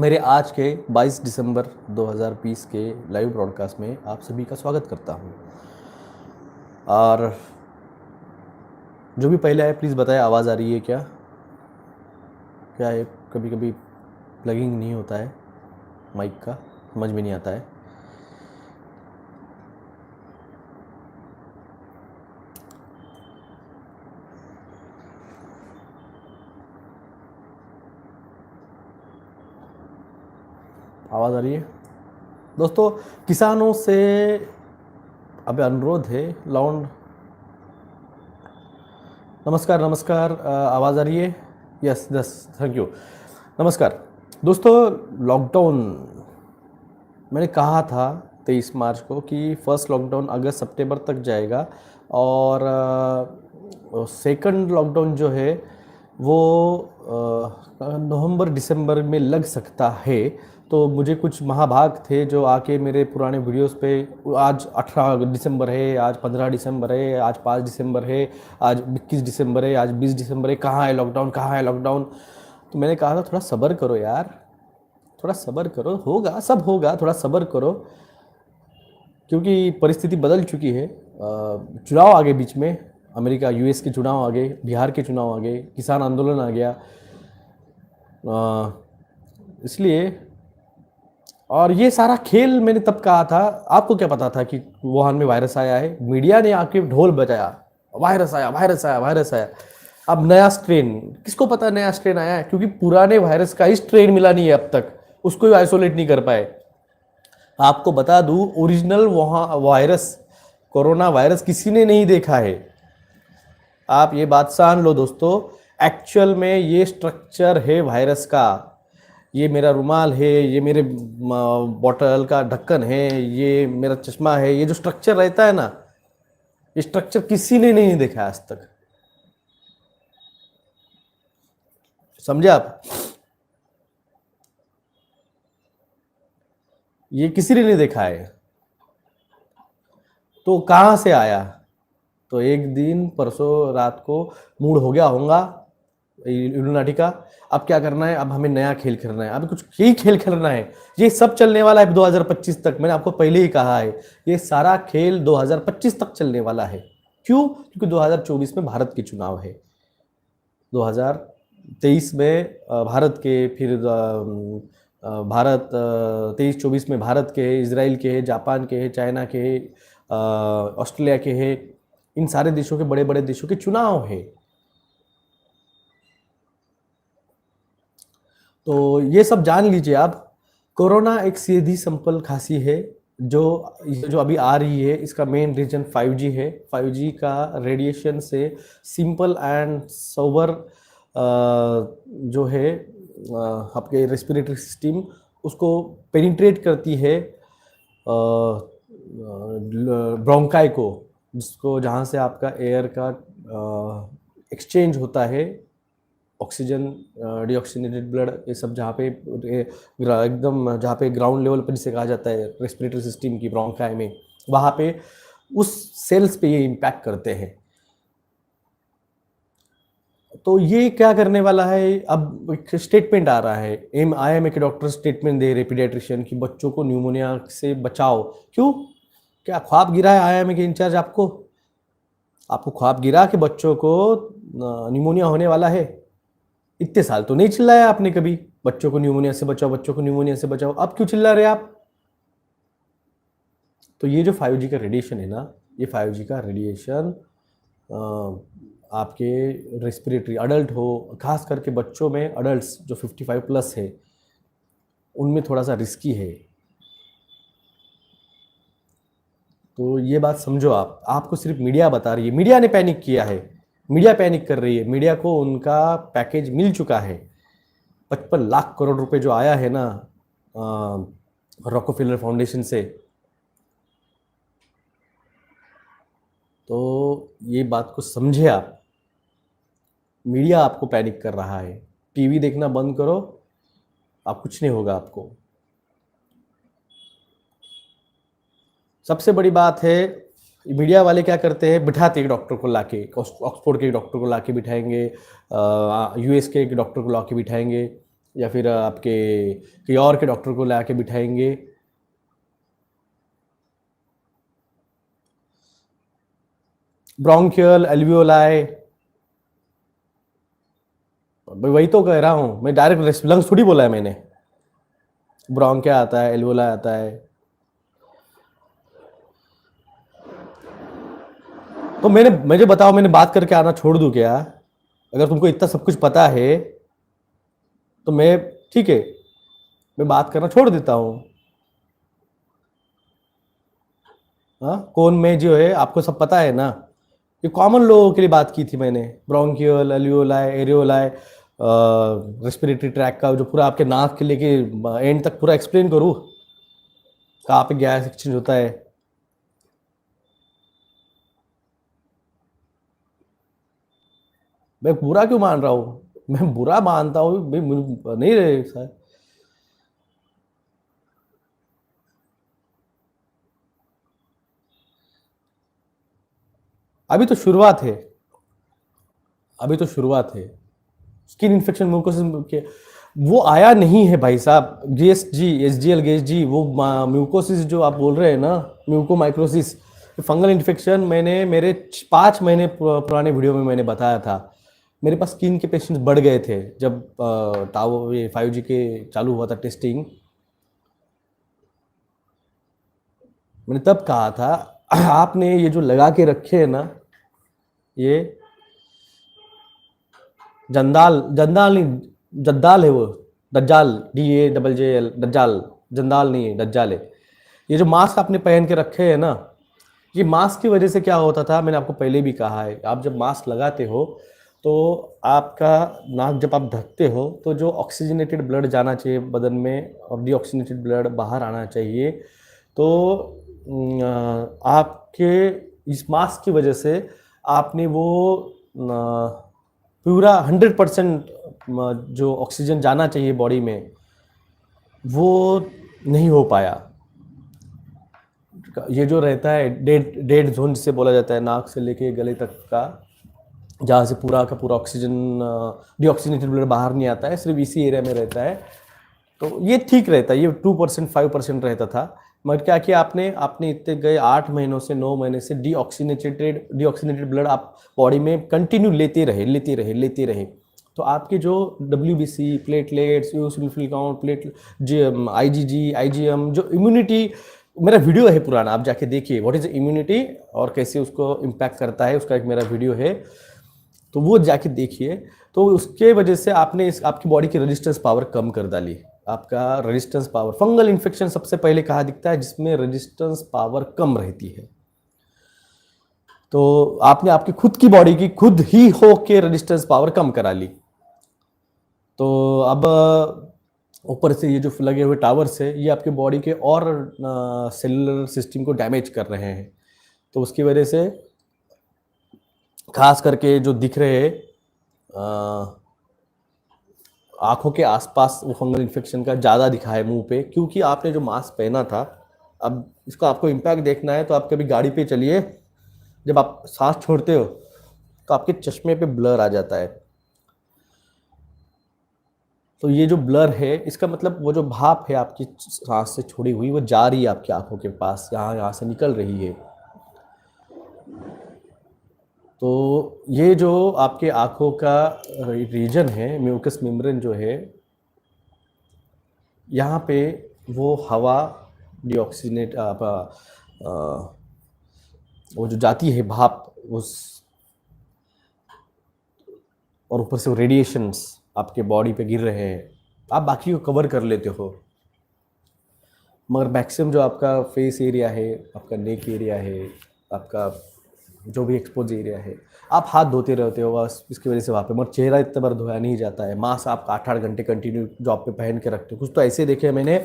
मेरे आज के 22 दिसंबर 2020 के लाइव ब्रॉडकास्ट में आप सभी का स्वागत करता हूं। और जो भी पहले आए प्लीज़ बताएं, आवाज़ आ रही है क्या? क्या है, कभी कभी प्लगिंग नहीं होता है माइक का, समझ में नहीं आता है। आवाज़ आ रही है दोस्तों? किसानों से अब अनुरोध है, लाउंड। नमस्कार नमस्कार, आवाज़ आ रही है? Yes yes, thank you. नमस्कार दोस्तों। लॉकडाउन मैंने कहा था 23 मार्च को कि फर्स्ट लॉकडाउन अगस्त सितंबर तक जाएगा और सेकंड लॉकडाउन जो है वो नवंबर दिसंबर में लग सकता है। तो मुझे कुछ महाभाग थे जो आके मेरे पुराने वीडियोस पे, आज 18 दिसंबर है, आज 15 दिसंबर है, आज 5 दिसंबर है, आज 21 दिसंबर है, आज 20 दिसंबर है, कहाँ है लॉकडाउन, कहाँ है लॉकडाउन। तो मैंने कहा था थोड़ा सब्र करो यार, थोड़ा सब्र करो, होगा, सब होगा, थोड़ा सब्र करो, क्योंकि परिस्थिति बदल चुकी है। चुनाव आ गए बीच में, अमेरिका यूएस के चुनाव आ गए, बिहार के चुनाव आ गए, किसान आंदोलन आ गया, इसलिए। और ये सारा खेल मैंने तब कहा था, आपको क्या पता था कि वुहान में वायरस आया है? मीडिया ने आके ढोल बजाया, वायरस आया, वायरस आया, वायरस आया। अब नया स्ट्रेन, किसको पता नया स्ट्रेन आया है? क्योंकि पुराने वायरस का ही स्ट्रेन मिला नहीं है अब तक, उसको भी आइसोलेट नहीं कर पाए। आपको बता दूं, ओरिजिनल वहाँ वायरस, कोरोना वायरस किसी ने नहीं देखा है। आप ये बात सान लो दोस्तों, एक्चुअल में ये स्ट्रक्चर है वायरस का। ये मेरा रुमाल है, ये मेरे बॉटल का ढक्कन है, ये मेरा चश्मा है, ये जो स्ट्रक्चर रहता है ना, ये स्ट्रक्चर किसी ने नहीं देखा आज तक। समझे आप? ये किसी ने नहीं देखा है। तो कहाँ से आया? तो एक दिन परसों रात को मूड हो गया होगा इल्यूमिनाटी का, अब क्या करना है, अब हमें नया खेल खेलना है, अब कुछ यही खेल खेलना है। ये सब चलने वाला है 2025 तक, मैंने आपको पहले ही कहा है, ये सारा खेल 2025 तक चलने वाला है। क्यों? क्योंकि 2024 में भारत के चुनाव है, 2023 में भारत के, फिर भारत 23-24 में भारत के है, इसराइल के है, जापान के है, चाइना के है, ऑस्ट्रेलिया के है, इन सारे देशों के, बड़े बड़े देशों के चुनाव है। तो ये सब जान लीजिए आप। कोरोना एक सीधी सिंपल खांसी है, जो अभी आ रही है, इसका मेन रीजन 5G है। 5G का रेडिएशन से सिंपल एंड सोबर जो है आपके रेस्पिरेटरी सिस्टम, उसको पेनिट्रेट करती है ब्रोंकाई को, जिसको, जहाँ से आपका एयर का एक्सचेंज होता है, ऑक्सीजन, डीऑक्सीनेटेड ब्लड, ये सब जहाँ पे एकदम, जहाँ पे ग्राउंड लेवल पर जिसे कहा जाता है रेस्पिरेटरी सिस्टम की ब्रोंकाई में, वहाँ पे उस सेल्स पे ये इम्पैक्ट करते हैं। तो ये क्या करने वाला है, अब एक स्टेटमेंट आ रहा है, IMA के डॉक्टर स्टेटमेंट दे रहे पीडियाट्रिशियन की, बच्चों को न्यूमोनिया से बचाओ। क्यों? क्या ख्वाब गिरा है IMA के इंचार्ज आपको? आपको ख्वाब गिरा कि बच्चों को न्यूमोनिया होने वाला है? इतने साल तो नहीं चिल्लाया आपने कभी, बच्चों को न्यूमोनिया से बचाओ, बच्चों को न्यूमोनिया से बचाओ, अब क्यों चिल्ला रहे आप? तो ये जो 5G का रेडिएशन है ना, ये 5G का रेडिएशन आपके रेस्पिरेटरी, अडल्ट हो, खास करके बच्चों में, अडल्ट्स जो 55 प्लस है, उनमें थोड़ा सा रिस्की है। तो ये बात समझो आप। आपको सिर्फ मीडिया बता रही है, मीडिया ने पैनिक किया है, मीडिया पैनिक कर रही है, मीडिया को उनका पैकेज मिल चुका है। 55 लाख करोड़ रुपए जो आया है ना रॉकफेलर फाउंडेशन से, तो ये बात को समझे आप। मीडिया आपको पैनिक कर रहा है, टीवी देखना बंद करो, आप कुछ नहीं होगा आपको। सबसे बड़ी बात है, मीडिया वाले क्या करते हैं, बिठाते एक डॉक्टर को लाके, ऑक्सफोर्ड के डॉक्टर को लाके बिठाएंगे, यूएस के एक डॉक्टर को लाके बिठाएंगे, या फिर आपके कहीं और के डॉक्टर को ला के बिठाएंगे? ब्रोंकियल एल्वियोलाई, वही तो कह रहा हूँ मैं, डायरेक्ट लंग्स थोड़ी बोला है मैंने। ब्रोंकिया आता है, एल्वियोलाई आता है। तो मुझे बताओ, मैंने बात करके आना छोड़ दूं क्या? अगर तुमको इतना सब कुछ पता है तो मैं, ठीक है, मैं बात करना छोड़ देता हूँ। हाँ, कौन में जो है आपको सब पता है ना? ये कॉमन लोगों के लिए बात की थी मैंने। Bronchial, alveoli, areolar, respiratory tract का जो पूरा आपके नाक के लेके एंड तक पूरा एक्सप्लेन करूँ कहाँ पे गैस एक्सचेंज होता है। मैं बुरा क्यों मान रहा हूँ? मैं बुरा मानता हूँ नहीं रहे सर। अभी तो शुरुआत है, अभी तो शुरुआत है। स्किन इन्फेक्शन म्यूकोसिस के वो आया नहीं है भाई साहब। जीएसजी, एसजीएल गेसजी, वो म्यूकोसिस जो आप बोल रहे हैं ना, म्यूकोमाइक्रोसिस, फंगल इन्फेक्शन, मैंने मेरे 5 महीने पुराने वीडियो में मैंने बताया था। मेरे पास स्किन के पेशेंट्स बढ़ गए थे जब टावर ये 5G के चालू हुआ था टेस्टिंग। मैंने तब कहा था आपने ये जो लगा के रखे है ना, ये जंदाल, जंदाल नहीं, जद्दाल है वो, दज्जाल, DAJJL, दज्जाल। जंदाल नहीं है, दज्जाल है। ये जो मास्क आपने पहन के रखे हैं ना, ये मास्क की वजह से क्या होता था, मैंने आपको पहले भी कहा है, आप जब मास्क लगाते हो तो आपका नाक जब आप ढकते हो तो जो ऑक्सीजनेटेड ब्लड जाना चाहिए बदन में और डीऑक्सीजनेटेड ब्लड बाहर आना चाहिए। तो आपके इस मास्क की वजह से आपने वो पूरा 100% जो ऑक्सीजन जाना चाहिए बॉडी में वो नहीं हो पाया। ये जो रहता है डेड डेड जोन जिसे बोला जाता है, नाक से लेके गले तक का, जहाँ से पूरा का पूरा ऑक्सीजन डीऑक्सीजनेटेड ब्लड बाहर नहीं आता है, सिर्फ इसी एरिया में रहता है। तो ये ठीक रहता है, ये 2% 5% रहता था। मगर क्या किया आपने, आपने इतने गए 8 महीनों से 9 महीने से डीऑक्सीनेटेड ब्लड आप बॉडी में कंटिन्यू लेते रहे, लेते रहे, लेते रहे। तो आपके जो WBC, platelets, eosinophil count, IgG, IgM, जो इम्यूनिटी, मेरा वीडियो है पुराना, आप जाके देखिए व्हाट इज इम्यूनिटी और कैसे उसको इम्पैक्ट करता है, उसका एक मेरा वीडियो है, तो वो जाके देखिए। तो उसके वजह से आपने आपकी बॉडी की रेजिस्टेंस पावर कम कर डाली। आपका रेजिस्टेंस पावर, फंगल इन्फेक्शन सबसे पहले कहाँ दिखता है, जिसमें रेजिस्टेंस पावर कम रहती है। तो आपने आपकी खुद की बॉडी की खुद ही हो के रेजिस्टेंस पावर कम करा ली। तो अब ऊपर से ये जो लगे हुए टावर्स है, ये आपके बॉडी के और सेलुलर सिस्टम को डैमेज कर रहे हैं। तो उसकी वजह से खास करके जो दिख रहे आंखों के आसपास वो फंगल इन्फेक्शन का ज़्यादा दिखा है मुंह पे, क्योंकि आपने जो मास्क पहना था। अब इसको आपको इम्पैक्ट देखना है तो आप कभी गाड़ी पे चलिए, जब आप सांस छोड़ते हो तो आपके चश्मे पे ब्लर आ जाता है। तो ये जो ब्लर है, इसका मतलब वो जो भाप है आपकी सांस से छोड़ी हुई, वो जा रही है आपकी आंखों के पास, यहाँ से निकल रही है। तो ये जो आपके आंखों का रीजन है, म्यूकस मेम्ब्रेन जो है, यहाँ पे वो हवा डीऑक्सीनेट वो जो जाती है भाप उस, और ऊपर से वो रेडिएशंस आपके बॉडी पे गिर रहे हैं, आप बाकी को कवर कर लेते हो, मगर मैक्सिमम जो आपका फेस एरिया है, आपका नेक एरिया है, आपका जो भी एक्सपोज एरिया है, आप हाथ धोते रहते हो बस, इसकी वजह से वहाँ पे, मगर चेहरा इतना बार धोया नहीं जाता है। मास्क आप 8-8 घंटे कंटिन्यू जॉब पे पहन के रखते हो। कुछ तो ऐसे देखे मैंने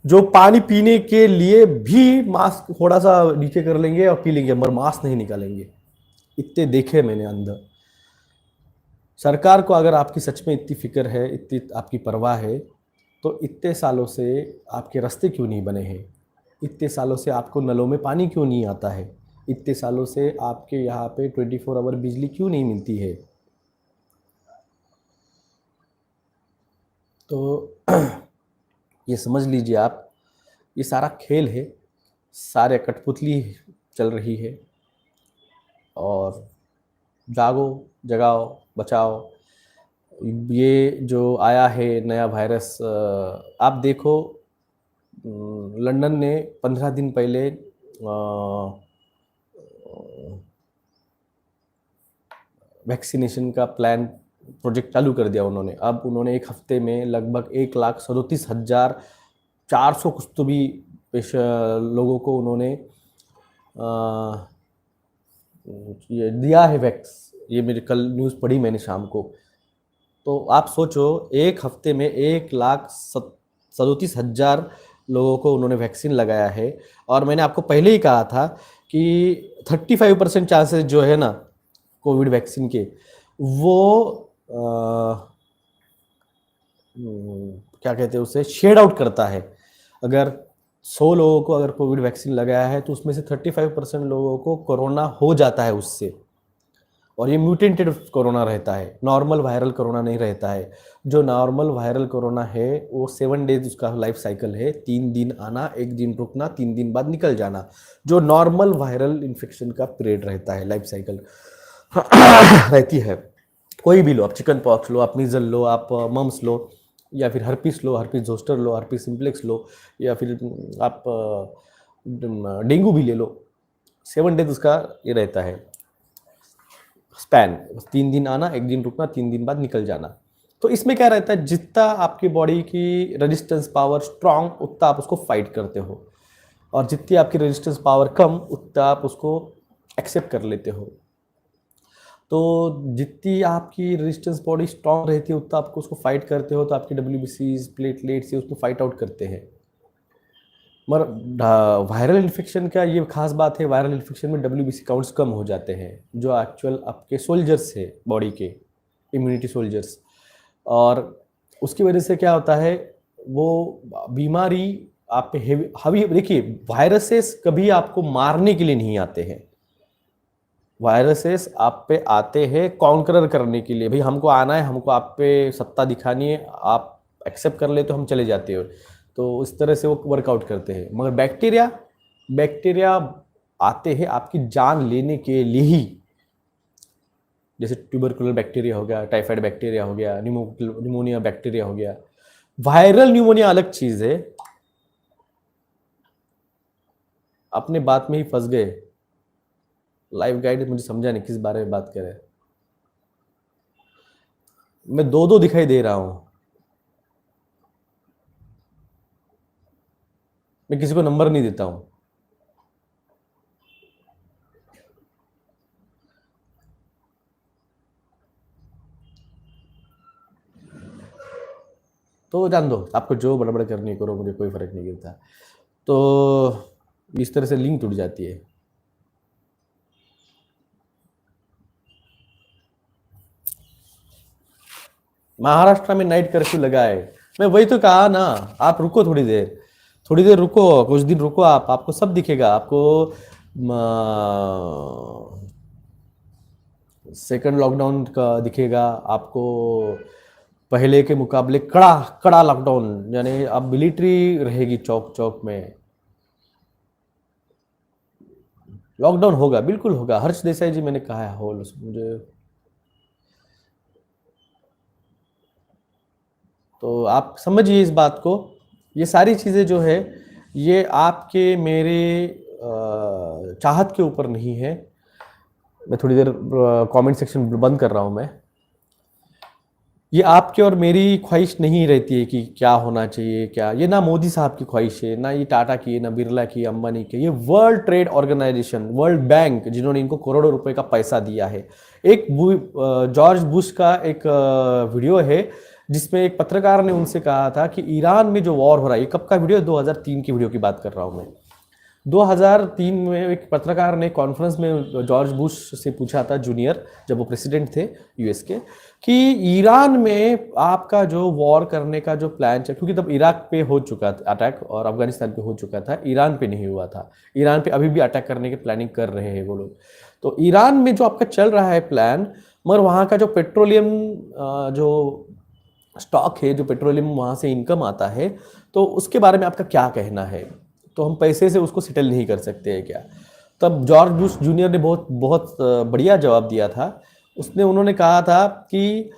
जो पानी पीने के लिए भी मास्क थोड़ा सा नीचे कर लेंगे और पी लेंगे, मगर मास्क नहीं निकालेंगे। इतने देखे मैंने अंदर। सरकार को अगर आपकी सच में इतनी फिक्र है, इतनी आपकी परवाह है, तो इतने सालों से आपके रास्ते क्यों नहीं बने हैं? इतने सालों से आपको नलों में पानी क्यों नहीं आता है? इतने सालों से आपके यहाँ पे 24 आवर बिजली क्यों नहीं मिलती है? तो ये समझ लीजिए आप, ये सारा खेल है, सारे कठपुतली चल रही है। और जागो, जगाओ, बचाओ। ये जो आया है नया वायरस, आप देखो, लंदन ने 15 दिन पहले वैक्सीनेशन का प्लान प्रोजेक्ट चालू कर दिया उन्होंने। अब उन्होंने एक हफ्ते में लगभग 1,37,400 कुछ तो भी लोगों को उन्होंने ये दिया है वैक्स। ये मेरे कल न्यूज़ पढ़ी मैंने शाम को। तो आप सोचो, एक हफ्ते में 1,37,000 लोगों को उन्होंने वैक्सीन लगाया है। और मैंने आपको पहले ही कहा था कि 35% चांसेस जो है ना कोविड वैक्सीन के, वो क्या कहते हैं उसे, शेड आउट करता है। अगर 100 लोगों को अगर कोविड वैक्सीन लगाया है तो उसमें से 35% लोगों को कोरोना हो जाता है उससे। और ये म्यूटेंटेड कोरोना रहता है, नॉर्मल वायरल कोरोना नहीं रहता है। जो नॉर्मल वायरल कोरोना है वो 7 डेज उसका लाइफ साइकिल है, 3 दिन आना, 1 दिन रुकना, 3 दिन बाद निकल जाना। जो नॉर्मल वायरल इन्फेक्शन का पीरियड रहता है, लाइफ साइकिल रहती है। कोई भी लो, आप चिकन पॉक्स लो, आप मीजल लो, आप मम्स लो, या फिर हर्पीस लो, हर्पीस जोस्टर लो, हर्पीस सिम्प्लेक्स लो, या फिर आप डेंगू भी ले लो। 7 डेज उसका ये रहता है स्पैन, 3 दिन आना, 1 दिन रुकना, 3 दिन बाद निकल जाना। तो इसमें क्या रहता है, जितना आपकी बॉडी की रेजिस्टेंस पावर स्ट्रांग उतना आप उसको फाइट करते हो, और जितनी आपकी रेजिस्टेंस पावर कम उतना आप उसको एक्सेप्ट कर लेते हो। तो जितनी आपकी रेजिस्टेंस बॉडी स्ट्रांग रहती है उतना आपको उसको फाइट करते हो, तो आपकी WBCs, प्लेटलेट्स ये उसको फाइट आउट करते हैं। मगर वायरल इन्फेक्शन का ये खास बात है, वायरल इन्फेक्शन में WBC काउंट्स कम हो जाते हैं, जो एक्चुअल आपके सोल्जर्स है बॉडी के, इम्यूनिटी सोल्जर्स। और उसकी वजह से क्या होता है, वो बीमारी आप पे हावी। देखिए, वायरसेस कभी आपको मारने के लिए नहीं आते हैं, वायरसेस आप पे आते हैं कॉन्करर करने के लिए। भाई हमको आना है, हमको आप पे सत्ता दिखानी है, आप एक्सेप्ट कर ले तो हम चले जाते हो। तो इस तरह से वो वर्कआउट करते हैं। मगर बैक्टीरिया आते हैं आपकी जान लेने के लिए ही। जैसे ट्यूबरकुलर बैक्टीरिया हो गया, टाइफाइड बैक्टीरिया हो गया, निमोनिया बैक्टीरिया हो गया। वायरल न्यूमोनिया अलग चीज है। अपने बात में ही फंस गए। लाइफ गाइड मुझे समझा नहीं किस बारे में बात कर रहे हैं। मैं दो दो दिखाई दे रहा हूं। मैं किसी को नंबर नहीं देता हूं। तो जान दो, आपको जो बड़बड़ करनी करो, मुझे कोई फर्क नहीं गिरता। तो इस तरह से लिंक टूट जाती है। महाराष्ट्र में नाइट कर्फ्यू लगा है। मैं वही तो कहा ना, आप रुको थोड़ी देर रुको, कुछ दिन रुको, आपको सब दिखेगा। आपको सेकंड लॉकडाउन का दिखेगा आपको, पहले के मुकाबले कड़ा कड़ा लॉकडाउन, यानी अब मिलिट्री रहेगी चौक चौक में। लॉकडाउन होगा, बिल्कुल होगा। हर्ष देसाई जी मैंने कहा है, होल मुझे। तो आप समझिए इस बात को। ये सारी चीज़ें जो है, ये आपके मेरे चाहत के ऊपर नहीं है। मैं थोड़ी देर कमेंट सेक्शन बंद कर रहा हूँ मैं। ये आपकी और मेरी ख्वाहिश नहीं रहती है कि क्या होना चाहिए क्या। ये ना मोदी साहब की ख्वाहिश है, ना ये टाटा की, ना बिरला की, अंबानी की। ये world trade organisation, world bank, जिन्होंने इनको करोड़ों रुपए का पैसा दिया है। एक जॉर्ज बुश का एक वीडियो है जिसमें एक पत्रकार ने उनसे कहा था कि ईरान में जो वॉर हो रहा है, ये कब का वीडियो, 2003 की वीडियो की बात कर रहा हूँ मैं। 2003 में एक पत्रकार ने कॉन्फ्रेंस में जॉर्ज बुश से पूछा था, जूनियर, जब वो प्रेसिडेंट थे यूएस के, कि ईरान में आपका जो वॉर करने का जो प्लान है, क्योंकि तब इराक पे हो चुका था अटैक और अफगानिस्तान पे हो चुका था, ईरान पे नहीं हुआ था। ईरान पे अभी भी अटैक करने की प्लानिंग कर रहे हैं वो लोग। तो ईरान में जो आपका चल रहा है प्लान, मगर वहाँ का जो पेट्रोलियम जो स्टॉक है, जो पेट्रोलियम वहाँ से इनकम आता है, तो उसके बारे में आपका क्या कहना है? तो हम पैसे से उसको सेटल नहीं कर सकते हैं क्या? तब जॉर्ज बुश जूनियर ने बहुत बहुत बढ़िया जवाब दिया था। उन्होंने कहा था कि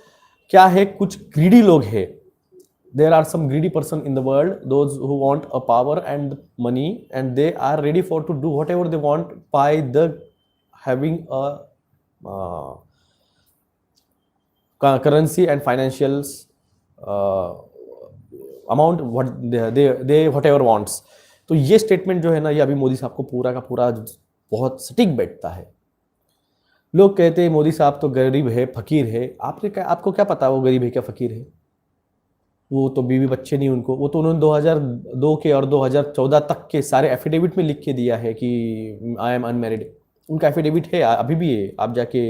क्या है, कुछ ग्रीडी लोग हैं, there are some greedy person in the world, those who want a power and money, and they are ready for to do whatever they want by the having a uh, currency and financials uh, amount what they whatever wants। तो ये statement जो है ना, ये अभी मोदी साहब को पूरा का पूरा बहुत सटीक बैठता है। लोग कहते हैं मोदी साहब तो गरीब है, फकीर है। आपको क्या पता वो गरीब है क्या फकीर है? वो तो बीवी बच्चे नहीं उनको, वो तो उन्होंने 2002 के और 2014 तक के सारे एफिडेविट में लिख के दिया है कि आई एम अनमैरिड। उनका एफिडेविट है, अभी भी है, आप जाके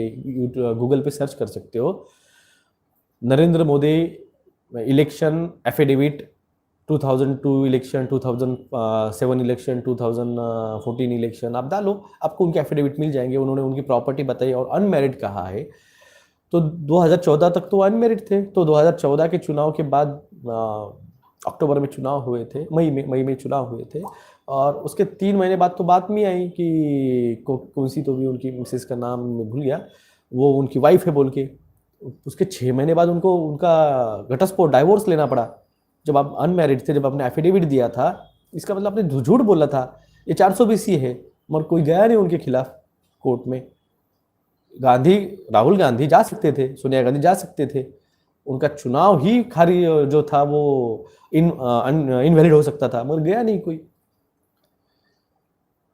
गूगल पे सर्च कर सकते हो। Narendra Modi election affidavit, 2002 election, 2007 election, 2014 election, आप डालो, आपको उनके एफिडेविट मिल जाएंगे। उन्होंने उनकी प्रॉपर्टी बताई और अनमैरिड कहा है। तो 2014 तक तो अनमेरिड थे। तो 2014 के चुनाव के बाद अक्टूबर में चुनाव हुए थे, मई में चुनाव हुए थे, और उसके 3 महीने बाद तो बात में आई कि कौन सी तो भी उनकी मिसेस का नाम भूल गया, वो उनकी वाइफ है बोल के। उसके 6 महीने बाद उनको उनका घटस्फोट डाइवोर्स लेना पड़ा। जब आप अनमैरिड थे, जब आपने एफिडेविट दिया था, इसका मतलब आपने झूठ बोला था। ये 420 है, मगर कोई गया नहीं उनके खिलाफ कोर्ट में। राहुल गांधी जा सकते थे, सोनिया गांधी जा सकते थे, उनका चुनाव ही खारिज जो था वो इनवैलिड हो सकता था, मगर गया नहीं कोई।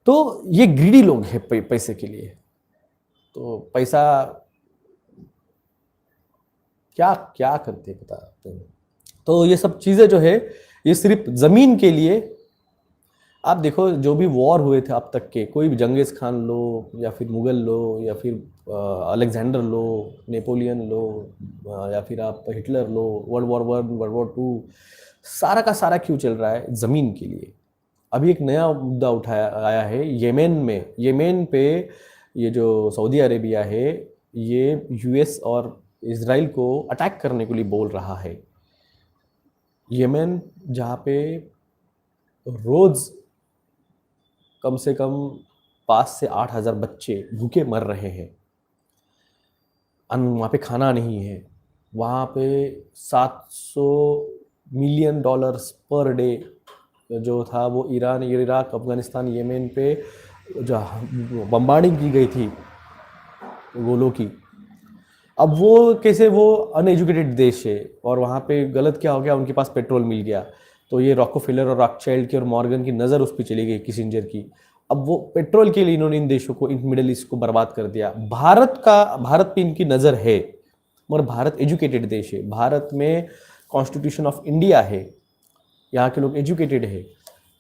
तो ये ग्रीडी लोग हैं पैसे के लिए। तो पैसा क्या क्या करते बताते हैं। तो ये सब चीजें जो है, ये सिर्फ जमीन के लिए। आप देखो जो भी वॉर हुए थे अब तक के, कोई भी जंगीज खान लो या फिर मुगल लो या फिर अलेक्जेंडर लो, नेपोलियन लो, या फिर आप हिटलर लो, वर्ल्ड वॉर 1, वर्ल्ड वॉर 2, सारा का सारा क्यों चल रहा है? ज़मीन के लिए। अभी एक नया मुद्दा आया है येमेन पे। ये जो सऊदी अरेबिया है, ये यूएस और इजराइल को अटैक करने के लिए बोल रहा है। येमेन जहाँ पे रोज़ कम से कम 5 से 8 हज़ार बच्चे भूखे मर रहे हैं। वहाँ पे खाना नहीं है। वहाँ पे $700 मिलियन पर डे जो था वो ईरान, इराक, अफगानिस्तान, येमेन पे जो बम्बार्डिंग की गई थी गोलों की। अब वो कैसे, वो अनएजुकेटेड देश है, और वहाँ पे गलत क्या हो गया, उनके पास पेट्रोल मिल गया, तो ये रॉकफेलर और रॉकचाइल्ड की और मॉर्गन की नज़र उस पर चली गई, किसिंजर की। अब वो पेट्रोल के लिए इन्होंने इन देशों को, इन मिडिल ईस्ट को बर्बाद कर दिया। भारत पे इनकी नज़र है, मगर भारत एजुकेटेड देश है। भारत में कॉन्स्टिट्यूशन ऑफ इंडिया है, यहाँ के लोग एजुकेटेड है।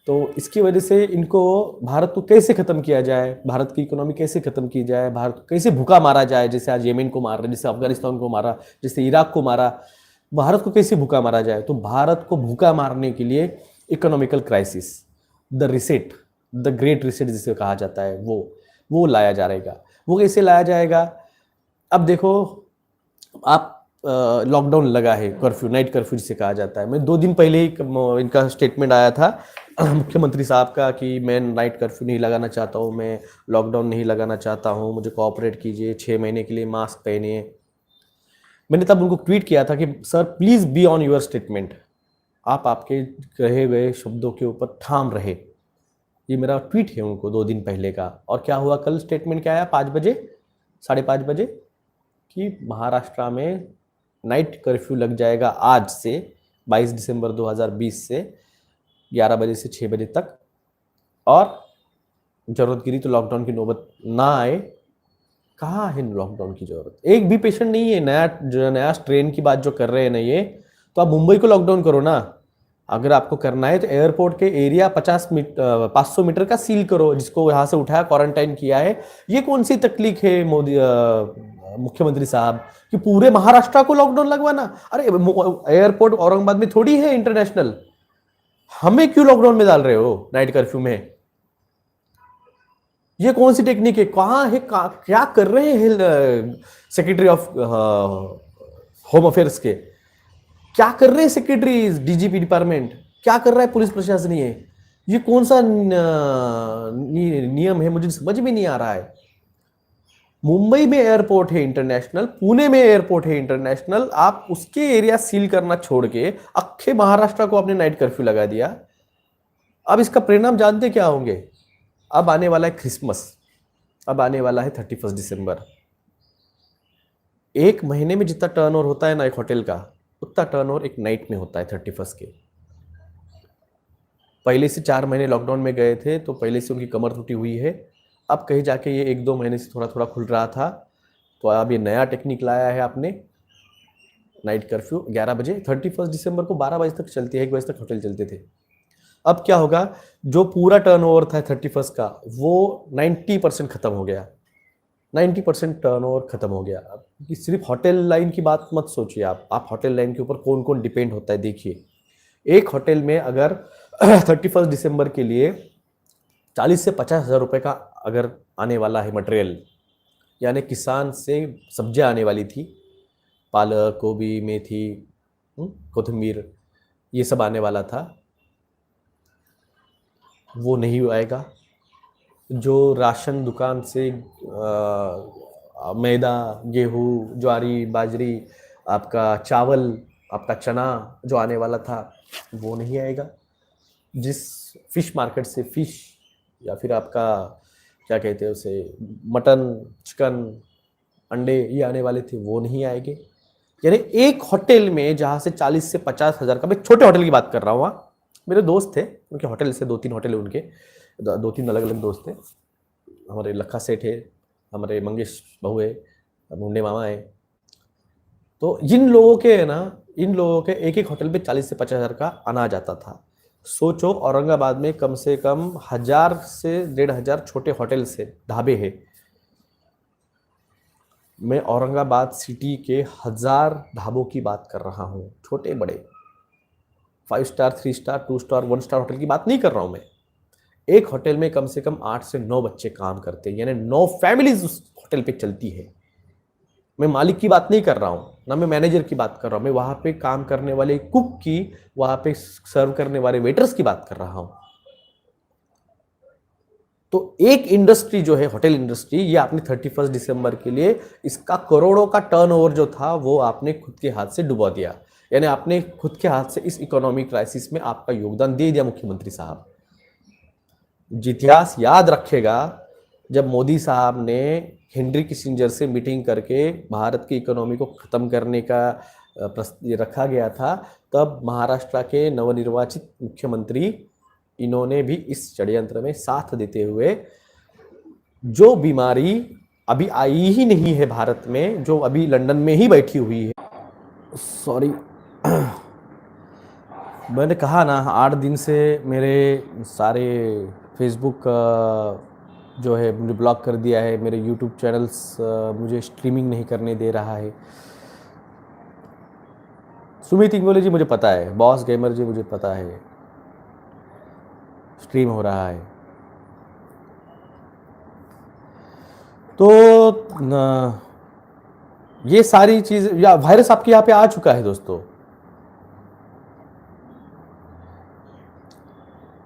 तो इसकी वजह से इनको भारत को कैसे ख़त्म किया जाए, भारत की इकोनॉमी कैसे ख़त्म की जाए, भारत को कैसे भूखा मारा जाए, जैसे आज येमेन को मार रहे, जैसे अफगानिस्तान को मारा, जैसे इराक को मारा, भारत को कैसे भूखा मारा जाए। तो भारत को भूखा मारने के लिए economical crisis, the reset, the great reset जिसे कहा जाता है, वो लाया जाएगा। वो कैसे लाया जाएगा? अब देखो, आप लॉकडाउन लगा है, कर्फ्यू, नाइट कर्फ्यू जिसे कहा जाता है। मैं 2 दिन पहले ही इनका स्टेटमेंट आया था मुख्यमंत्री साहब का कि मैं नाइट कर्फ्यू नहीं लगाना चाहता हूँ, मैं लॉकडाउन नहीं लगाना चाहता हूँ, मुझे कोऑपरेट कीजिए, 6 महीने के लिए मास्क पहनिए। मैंने तब उनको ट्वीट किया था कि sir please be on your statement, आप आपके कहे गए शब्दों के ऊपर ठाम रहे। ये मेरा ट्वीट है उनको 2 दिन पहले का। और क्या हुआ, कल स्टेटमेंट क्या आया 5 बजे, 5:30 बजे, कि महाराष्ट्र में नाइट कर्फ्यू लग जाएगा आज से 22 दिसंबर 2020 से 11 बजे से 6 बजे तक, और ज़रूरत गिरी तो लॉकडाउन की नौबत ना आए। कहाँ है लॉकडाउन की ज़रूरत? एक भी पेशेंट नहीं है। नया स्ट्रेन की बात जो कर रहे हैं ना ये, तो आप मुंबई को लॉकडाउन करो ना। अगर आपको करना है तो एयरपोर्ट के एरिया 500 मीटर का सील करो, जिसको यहाँ से उठाया, क्वारंटाइन किया है। ये कौन सी तकलीफ है मोदी मुख्यमंत्री साहब कि पूरे महाराष्ट्र को लॉकडाउन लगवाना? अरे एयरपोर्ट औरंगाबाद में थोड़ी है इंटरनेशनल, हमें क्यों लॉकडाउन में डाल रहे हो नाइट कर्फ्यू में? ये कौन सी टेक्निक है? कहाँ है, क्या कर रहे हैं सेक्रेटरी ऑफ होम अफेयर्स के? क्या कर रहे हैं सेक्रेटरीज, डीजीपी डिपार्टमेंट, क्या कर रहा है पुलिस प्रशासन? ये कौन सा नियम है, मुझे समझ में नहीं आ रहा है। मुंबई में एयरपोर्ट है इंटरनेशनल, पुणे में एयरपोर्ट है इंटरनेशनल, आप उसके एरिया सील करना छोड़ के अक्षय महाराष्ट्र को आपने नाइट कर्फ्यू लगा दिया। अब इसका परिणाम जानते क्या होंगे? अब आने वाला है क्रिसमस, अब आने वाला है 31 दिसंबर। एक महीने में जितना टर्नओवर होता है ना एक होटल का, उतना टर्नओवर एक नाइट में होता है 31 के। पहले से 4 महीने लॉकडाउन में गए थे तो पहले से उनकी कमर टूटी हुई है। अब कहीं जाके ये 1-2 महीने से थोड़ा थोड़ा खुल रहा था, तो अब ये नया टेक्निक लाया है आपने, नाइट कर्फ्यू 11 बजे। 31 दिसंबर को 12 बजे तक चलती है, 1 बजे तक होटल चलते थे। अब क्या होगा, जो पूरा टर्नओवर था 31 का वो 90% खत्म हो गया, 90% टर्नओवर खत्म हो गया। अब सिर्फ होटल लाइन की बात मत सोचिए आप होटल लाइन के ऊपर कौन कौन डिपेंड होता है देखिए। एक होटल में अगर 31 दिसंबर के लिए 40 से 50 हज़ार रुपये का अगर आने वाला है मटेरियल, यानी किसान से सब्जियां आने वाली थी, पालक, गोभी, मेथी, कोथिंबीर, ये सब आने वाला था, वो नहीं आएगा। जो राशन दुकान से मैदा, गेहूँ, ज्वारी, बाजरी, आपका चावल, आपका चना जो आने वाला था वो नहीं आएगा। जिस फिश मार्केट से फिश या फिर आपका क्या कहते हैं उसे, मटन, चिकन, अंडे ये आने वाले थे वो नहीं आएंगे। यानी एक होटल में जहाँ से 40 से 50 हज़ार का, मैं छोटे होटल की बात कर रहा हूँ, वहाँ मेरे दोस्त थे, उनके होटल से 2-3 होटल है उनके, 2-3 अलग अलग दोस्त थे। हमारे लखा सेठ है, हमारे मंगेश बहू है, मुंडे मामा है। तो इन लोगों के है ना, इन लोगों के एक एक होटल पे 40 से 50 हज़ार का अनाज आता था। सोचो औरंगाबाद में कम से कम 1000 से 1500 छोटे होटल से ढाबे हैं। मैं औरंगाबाद सिटी के 1000 ढाबों की बात कर रहा हूँ, छोटे बड़े, 5 star, 3 star, 2 star, 1 star hotel की बात नहीं कर रहा हूँ मैं। एक होटल में कम से कम 8 से 9 बच्चे काम करते हैं, यानी 9 फैमिलीज उस होटल पे चलती है। मैं मालिक की बात नहीं कर रहा हूँ, ना मैं मैनेजर की बात कर रहा हूँ, मैं वहाँ पे काम करने वाले कुक की, वहाँ पे सर्व करने वाले वेटर्स की बात कर रहा हूँ। तो एक इंडस्ट्री जो है होटल इंडस्ट्री, ये आपने 31 दिसंबर के लिए इसका करोड़ों का टर्नओवर जो था वो आपने खुद के हाथ से डुबा दिया। यानी आपने खुद के हाथ से इस इकोनॉमिक क्राइसिस में आपका योगदान दे दिया मुख्यमंत्री साहब। इतिहास याद रखेगा, जब मोदी साहब ने हेनरी किसिंजर से मीटिंग करके भारत की इकोनॉमी को ख़त्म करने का रखा गया था, तब महाराष्ट्र के नवनिर्वाचित मुख्यमंत्री इन्होंने भी इस षड्यंत्र में साथ देते हुए, जो बीमारी अभी आई ही नहीं है भारत में, जो अभी लंदन में ही बैठी हुई है, सॉरी मैंने कहा ना 8 दिन से मेरे सारे फेसबुक जो है मुझे ब्लॉक कर दिया है, मेरे यूट्यूब चैनल्स मुझे स्ट्रीमिंग नहीं करने दे रहा है। सुमित इंगोले जी मुझे पता है, बॉस गेमर जी मुझे पता है, स्ट्रीम हो रहा है। तो ये सारी चीज़, या वायरस आपके यहाँ पे आ चुका है दोस्तों।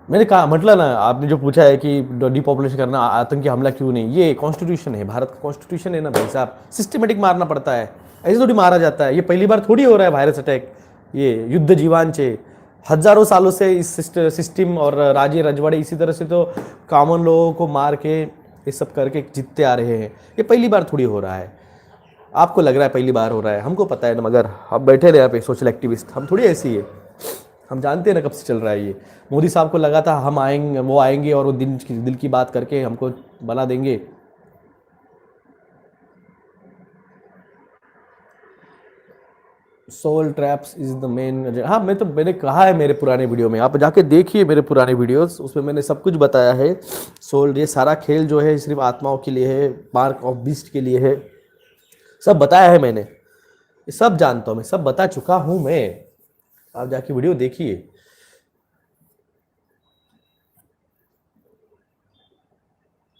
मैंने कहा, मतलब ना, आपने जो पूछा है कि डिपॉपुलेशन करना, आतंकी हमला क्यों नहीं, ये कॉन्स्टिट्यूशन है, भारत का कॉन्स्टिट्यूशन है ना भाई साहब, सिस्टमेटिक मारना पड़ता है, ऐसे थोड़ी मारा जाता है। ये पहली बार थोड़ी हो रहा है वायरस अटैक, ये युद्ध जीवांचे हजारों सालों से इस सिस्टम और राजे रजवाड़े इसी तरह से तो कॉमन लोगों को मार के ये सब करके जीतते आ रहे हैं। ये पहली बार थोड़ी हो रहा है, आपको लग रहा है पहली बार हो रहा है, हमको पता है ना, मगर हम बैठे रहे यहाँ पे सोशल एक्टिविस्ट, हम थोड़ी ऐसी है, हम जानते हैं ना कब से चल रहा है ये। मोदी साहब को लगा था हम आएंगे, वो आएंगे और वो दिल की बात करके हमको बना देंगे। Soul traps is the main. हाँ, मैंने कहा है मेरे पुराने वीडियो में, आप जाके देखिए मेरे पुराने वीडियोस, उसमें मैंने सब कुछ बताया है। सोल, ये सारा खेल जो है सिर्फ आत्माओं के लिए है, मार्क ऑफ बीस्ट के लिए है, सब बताया है मैंने, सब जानता हूँ मैं, सब बता चुका हूँ मैं, आप जाके वीडियो देखिए।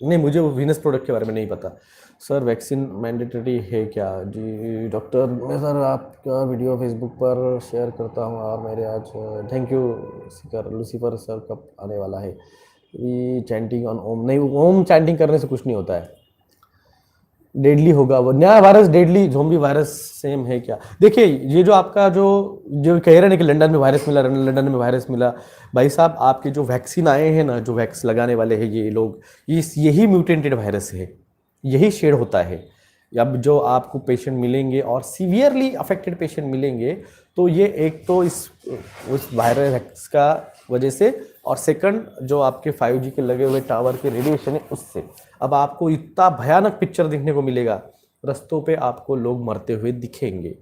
नहीं, मुझे वो वीनस प्रोडक्ट के बारे में नहीं पता। सर वैक्सीन मैंडेटरी है क्या? जी डॉक्टर, मैं सर आपका वीडियो फेसबुक पर शेयर करता हूँ और मेरे आज थैंक यू सिकर लूसीफर सर कब आने वाला है? ये चैंटिंग ऑन ओम नहीं, ओम चैंटिंग करने से कुछ नहीं होता है, डेडली होगा वो नया virus, deadly zombie virus same है क्या? देखिए ये जो आपका जो जो कह रहे हैं कि लंदन में वायरस मिला, लंदन में वायरस मिला, भाई साहब आपके जो वैक्सीन आए हैं ना, जो वैक्स लगाने वाले हैं ये लोग, यही म्यूटेंटेड वायरस है, यही शेड होता है। अब जो आपको पेशेंट मिलेंगे और सीवियरली अफेक्टेड पेशेंट मिलेंगे, तो ये एक तो उस वायरस का वजह से, और सेकंड जो आपके 5G के लगे हुए टावर के रेडिएशन है उससे। अब आपको इतना भयानक पिक्चर देखने को मिलेगा, रस्तों पे आपको लोग मरते हुए दिखेंगे।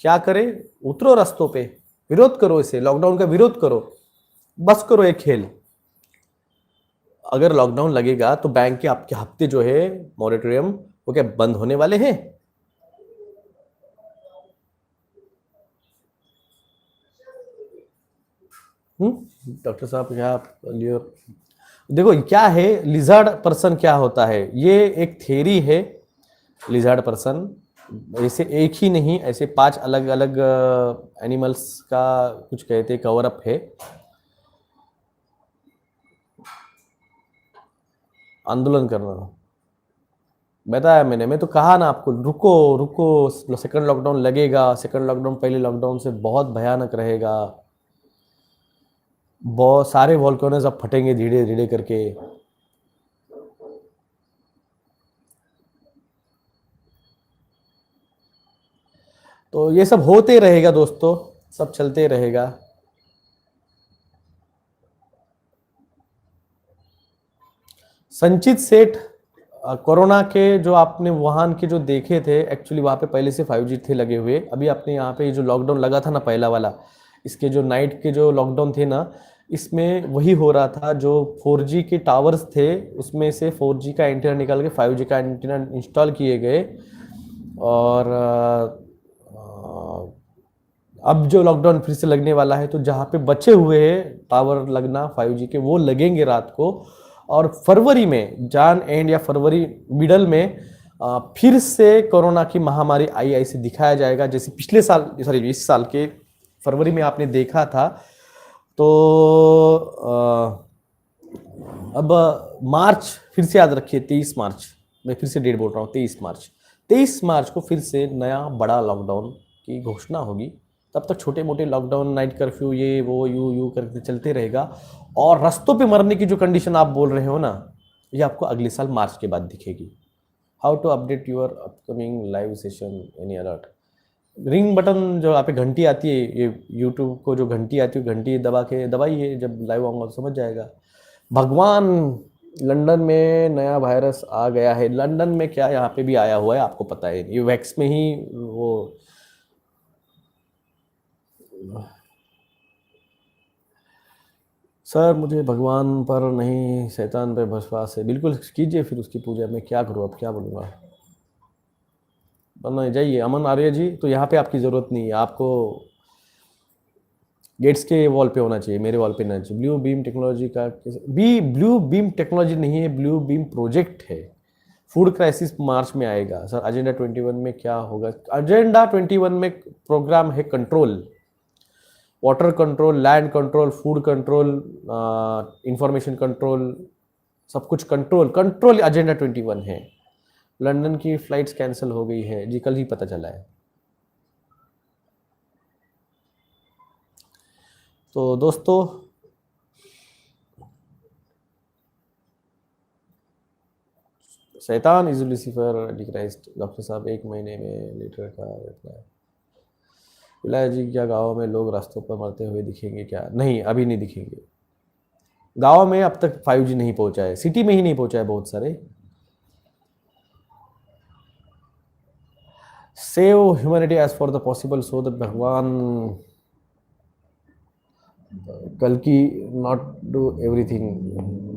क्या करें? उतरो रस्तों पे, विरोध करो, इसे लॉकडाउन का विरोध करो, बस करो एक खेल। अगर लॉकडाउन लगेगा तो बैंक के आपके हफ्ते जो है मॉरेटोरियम वो क्या बंद होने वाले हैं? डॉक्टर साहब क्या लियो, देखो क्या है लिजर्ड पर्सन क्या होता है, ये एक थ्योरी है। लिजर्ड पर्सन ऐसे एक ही नहीं, ऐसे 5 अलग अलग एनिमल्स का कुछ कहते कवर अप है। आंदोलन करना बताया मैंने, मैं तो कहा ना आपको, रुको रुको, सेकंड लॉकडाउन लगेगा, सेकंड लॉकडाउन पहले लॉकडाउन से बहुत भयानक रहेगा, बहुत सारे वॉल्केनोज अब फटेंगे धीरे धीरे करके। तो ये सब होते रहेगा दोस्तों, सब चलते रहेगा। संचित सेठ, कोरोना के जो आपने वुहान के जो देखे थे, एक्चुअली वहाँ पे पहले से 5G थे लगे हुए। अभी आपने यहाँ पे जो लॉकडाउन लगा था ना पहला वाला, इसके जो नाइट के जो लॉकडाउन थे ना, इसमें वही हो रहा था, जो 4G के टावर्स थे उसमें से 4G का एंटीना निकाल के 5G का एंटीना इंस्टॉल किए गए। और अब जो लॉकडाउन फिर से लगने वाला है, तो जहाँ पे बचे हुए हैं टावर लगना 5G के, वो लगेंगे रात को। और फरवरी में, जान एंड या फरवरी मिडल में फिर से कोरोना की महामारी आई ऐसे दिखाया जाएगा, जैसे पिछले साल, सॉरी इस साल के फरवरी में आपने देखा था। तो अब मार्च फिर से याद रखिए, 23 मार्च, मैं फिर से डेट बोल रहा हूँ, 23 मार्च, 23 मार्च को फिर से नया बड़ा लॉकडाउन की घोषणा होगी। तब तक छोटे मोटे लॉकडाउन, नाइट कर्फ्यू, ये वो यू करके चलते रहेगा। और रास्तों पे मरने की जो कंडीशन आप बोल रहे हो ना, ये आपको अगले साल मार्च के बाद दिखेगी। How to update your upcoming live session, any alert? Ring button जो आप पे घंटी आती है, ये यूट्यूब को जो घंटी आती है, घंटी दबा के दबाइए, जब लाइव आऊँगा तो समझ जाएगा। भगवान, लंदन में नया वायरस आ गया है। लंदन में क्या, यहाँ पे भी आया हुआ है, आपको पता है, ये वैक्स में ही वो। सर मुझे भगवान पर नहीं शैतान पे विश्वास है। बिल्कुल कीजिए फिर उसकी पूजा, मैं क्या करूँ, अब क्या बोलूँगा। बना जाइए अमन आर्य जी, तो यहाँ पे आपकी ज़रूरत नहीं है, आपको गेट्स के वॉल पे होना चाहिए, मेरे वॉल पे नहीं चाहिए। ब्लू बीम टेक्नोलॉजी का ब्लू बीम टेक्नोलॉजी नहीं है, ब्लू बीम प्रोजेक्ट है। फूड क्राइसिस मार्च में आएगा सर। एजेंडा 21 में क्या होगा? एजेंडा 21 में प्रोग्राम है control, water control, land control, food control, information control, सब कुछ कंट्रोल कंट्रोल एजेंडा 21 है। लंदन की फ्लाइट्स कैंसिल हो गई है जी, कल ही पता चला है। तो दोस्तों, शैतान इज लूसीफर एंटीक्राइस्ट। डॉक्टर साहब 1 महीने में लीटर का रिप्लाई। विलाय जी, क्या गाँव में लोग रास्तों पर मरते हुए दिखेंगे क्या? नहीं, अभी नहीं दिखेंगे। गाँव में अब तक 5G नहीं पहुंचा है, सिटी में ही नहीं पहुंचा है बहुत सारे। Save humanity as for the possible, so that भगवान कल की नॉट डू एवरीथिंग।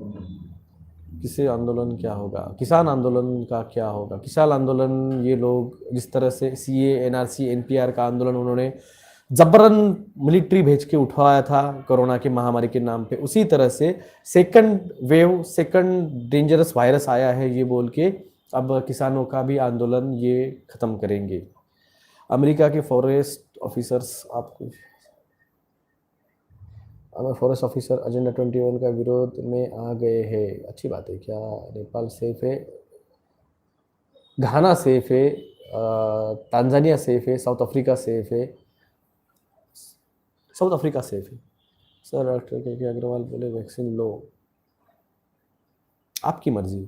किसी आंदोलन क्या होगा? किसान आंदोलन का क्या होगा? किसान आंदोलन, ये लोग जिस तरह से CA, NRC, NPR का आंदोलन उन्होंने जबरन मिलिट्री भेज के उठवाया था कोरोना की महामारी के नाम पे, उसी तरह से second wave, second dangerous virus आया है ये बोल के अब किसानों का भी आंदोलन ये ख़त्म करेंगे। अमेरिका के फॉरेस्ट ऑफिसर्स आपको फॉरेस्ट ऑफिसर एजेंडा 21 का विरोध में आ गए हैं। अच्छी बात है। क्या नेपाल सेफ है? घाना सेफ है, तांजानिया सेफ है, साउथ अफ्रीका सेफ है। साउथ अफ्रीका सेफ है। सर डॉक्टर के अग्रवाल बोले वैक्सीन लो, आपकी मर्जी।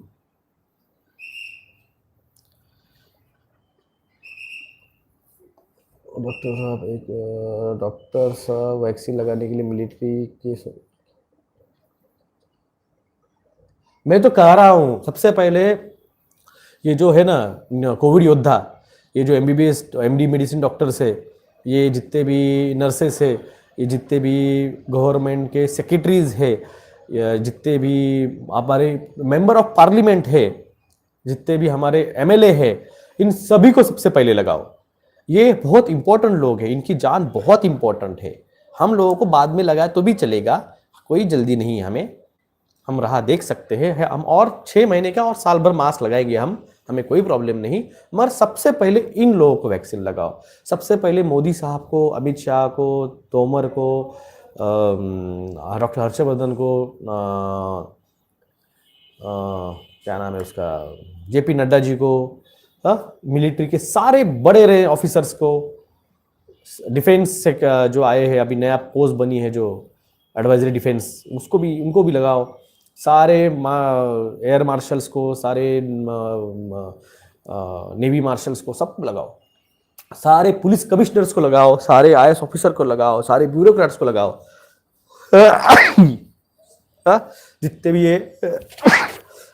डॉक्टर साहब वैक्सीन लगाने के लिए मिलिट्री के मैं तो कह रहा हूँ सबसे पहले ये जो है ना कोविड योद्धा, ये जो एमबीबीएस एमडी मेडिसिन डॉक्टर्स है, ये जितने भी नर्सेस है, ये जितने भी गवर्नमेंट के सेक्रेटरीज है, जितने भी हमारे मेंबर ऑफ पार्लियामेंट है, जितने भी हमारे एमएलए है, इन सभी को सबसे पहले लगाओ। ये बहुत इंपॉर्टेंट लोग हैं, इनकी जान बहुत इंपॉर्टेंट है। हम लोगों को बाद में लगाए तो भी चलेगा, कोई जल्दी नहीं है हमें, हम राह देख सकते हैं। हम और 6 महीने का और साल भर मास्क लगाएंगे हम, हमें कोई प्रॉब्लम नहीं। मगर सबसे पहले इन लोगों को वैक्सीन लगाओ। सबसे पहले मोदी साहब को, अमित शाह को, तोमर को, डॉक्टर हर्षवर्धन को, क्या नाम है उसका, जेपी नड्डा जी को, मिलिट्री के सारे बड़े रहे ऑफिसर्स को, डिफेंस से जो आए हैं, अभी नया पोस्ट बनी है जो एडवाइजरी डिफेंस, उसको भी, उनको भी लगाओ। सारे एयर मार्शल्स को, सारे नेवी मार्शल्स को, सब लगाओ। सारे पुलिस कमिश्नर्स को लगाओ, सारे आईएएस ऑफिसर को लगाओ, सारे ब्यूरोक्रेट्स को लगाओ, जितने भी ये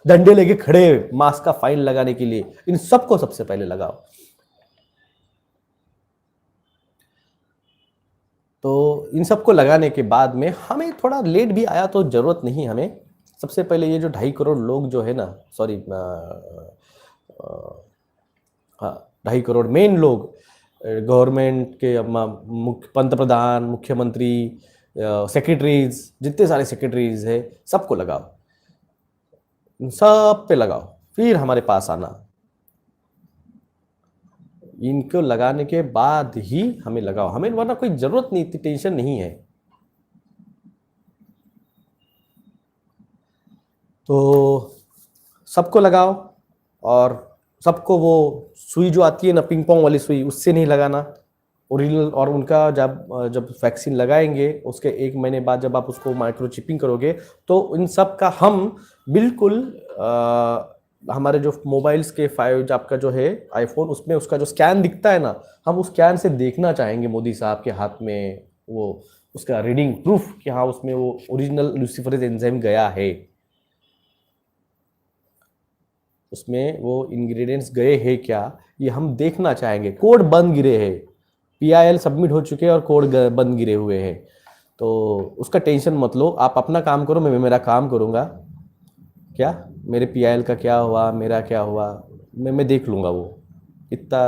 डंडे लेके खड़े मास्क का फाइन लगाने के लिए, इन सबको सबसे पहले लगाओ। तो इन सबको लगाने के बाद में हमें थोड़ा लेट भी आया तो जरूरत नहीं हमें। सबसे पहले ये जो 2.5 करोड़ लोग जो है ना, सॉरी, हाँ 2.5 करोड़ मेन लोग, गवर्नमेंट के पंत प्रधान, मुख्यमंत्री, सेक्रेटरीज, जितने सारे सेक्रेटरीज है, सबको लगाओ, सब पे लगाओ, फिर हमारे पास आना। इनको लगाने के बाद ही हमें लगाओ, हमें वरना कोई जरूरत नहीं, इतनी टेंशन नहीं है। तो सबको लगाओ, और सबको वो सुई जो आती है ना, पिंग पोंग वाली सुई, उससे नहीं लगाना, ओरिजिनल। और उनका जब वैक्सीन लगाएंगे उसके 1 महीने बाद जब आप उसको माइक्रोचिपिंग करोगे, तो इन सब का हम बिल्कुल हमारे जो मोबाइल्स के 5 आपका जो है आईफोन, उसमें उसका जो स्कैन दिखता है ना, हम उस स्कैन से देखना चाहेंगे मोदी साहब के हाथ में वो उसका रीडिंग प्रूफ कि हाँ उसमें वो ओरिजिनल लूसिफरेज एंजाइम गया है, उसमें वो इंग्रेडिएंट्स गए हैं क्या, ये हम देखना चाहेंगे। कोड बंद गिरे हैं, PIL सबमिट हो चुके हैं और कोड बंद गिरे हुए हैं, तो उसका टेंशन मत लो, आप अपना काम करो, मैं मेरा काम करूँगा। क्या मेरे PIL का क्या हुआ, मेरा क्या हुआ, मैं देख लूँगा, वो इतना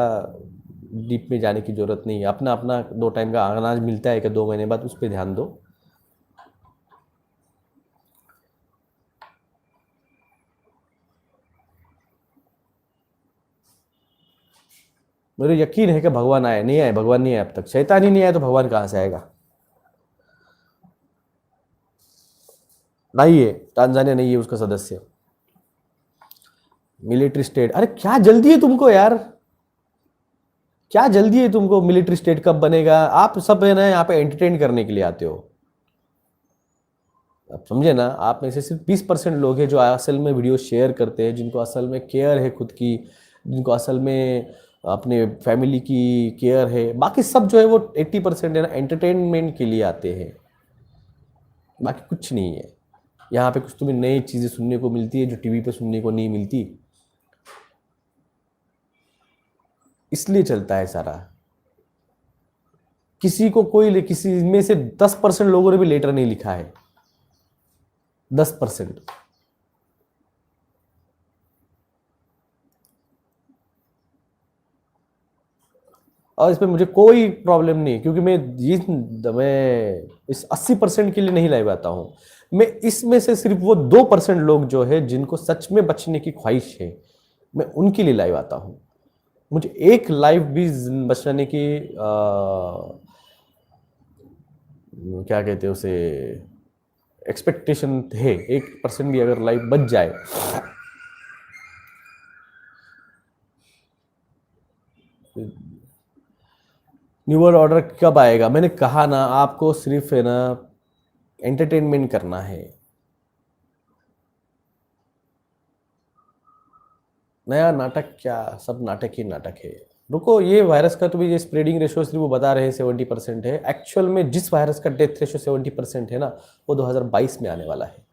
डीप में जाने की ज़रूरत नहीं है। अपना अपना 2 टाइम का अनाज मिलता है कि 2 महीने बाद, उस पर ध्यान दो। मुझे यकीन है कि भगवान आए, नहीं आए, भगवान नहीं आए अब तक, शैतान ही नहीं आया तो भगवान कहाँ से आएगा। नहीं है, तांजानिया नहीं है उसका सदस्य, मिलिट्री स्टेट। अरे क्या जल्दी है तुमको यार, क्या जल्दी है तुमको, मिलिट्री स्टेट कब बनेगा? आप सब है ना यहाँ पे एंटरटेन करने के लिए आते हो, आप समझे ना। आप में से सिर्फ 20% लोग हैं जो असल में वीडियो शेयर करते हैं, जिनको असल में केयर है खुद की, जिनको असल में अपने फैमिली की केयर है। बाकी सब जो है वो 80% है ना, एंटरटेनमेंट के लिए आते हैं, बाकी कुछ नहीं है। यहाँ पे कुछ तुम्हें नई चीज़ें सुनने को मिलती है जो टीवी पे सुनने को नहीं मिलती, इसलिए चलता है सारा। किसी को कोई, किसी में से 10% लोगों ने भी लेटर नहीं लिखा है, 10%। और इसमें मुझे कोई प्रॉब्लम नहीं, क्योंकि मैं इस 80% के लिए नहीं लाइव आता हूँ। मैं इसमें से सिर्फ वो 2% लोग जो है जिनको सच में बचने की ख्वाहिश है, मैं उनके लिए लाइव आता हूँ। मुझे एक लाइव भी बचाने की क्या कहते हैं उसे, एक्सपेक्टेशन है। 1% भी अगर लाइव बच जाए, न्यू वर्ल्ड ऑर्डर कब आएगा? मैंने कहा ना आपको, सिर्फ है ना एंटरटेनमेंट करना है। नया नाटक क्या, सब नाटक ही नाटक है। रुको, ये वायरस का तो भी ये स्प्रेडिंग रेशियो सिर्फ वो बता रहे हैं 70% है। एक्चुअल में जिस वायरस का डेथ रेशियो 70% है ना, वो 2022 में आने वाला है।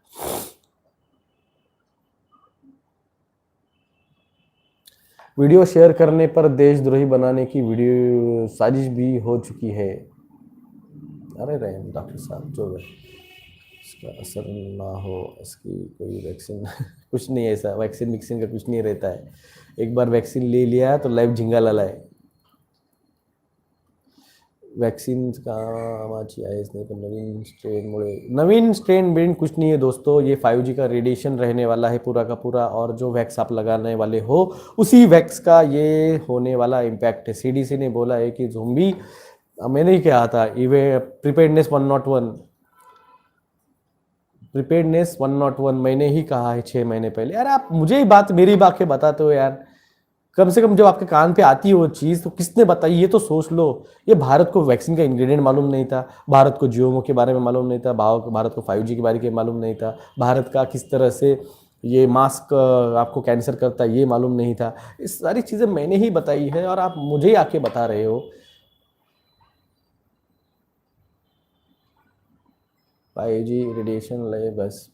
वीडियो शेयर करने पर देशद्रोही बनाने की वीडियो साजिश भी हो चुकी है। अरे रहे डॉक्टर साहब, जो है इसका असर ना हो, इसकी कोई वैक्सीन कुछ नहीं है ऐसा, वैक्सीन मिक्सिंग का कुछ नहीं रहता है। एक बार वैक्सीन ले लिया तो लाइफ झिंगा लालाय। वॅक्सिन कामाची आहेच नाही, पण नवीन स्ट्रेन ब्रेन कुछ नहीं है दोस्तों। ये 5G का रेडिएशन रहने वाला है पूरा का पूरा, और जो वैक्स आप लगाने वाले हो उसी वैक्स का ये होने वाला इम्पैक्ट है। CDC ने बोला है कि ज़ोंबी, मैंने ही कहा था, इवे प्रिपेयर्डनेस 101, प्रिपेयर्डनेस 101 मैंने ही कहा है 6 महीने पहले। यार आप मुझे ही बात, मेरी बातें बताते हो यार। कम से कम जब आपके कान पे आती है वो चीज़, तो किसने बताई ये तो सोच लो। ये भारत को वैक्सीन का इंग्रेडिएंट मालूम नहीं था, भारत को GMO के बारे में मालूम नहीं था, भारत को 5G के बारे में मालूम नहीं था, भारत का किस तरह से ये मास्क आपको कैंसर करता है ये मालूम नहीं था। इस सारी चीज़ें मैंने ही बताई है और आप मुझे ही आके बता रहे हो। 5G रेडिएशन ले बस,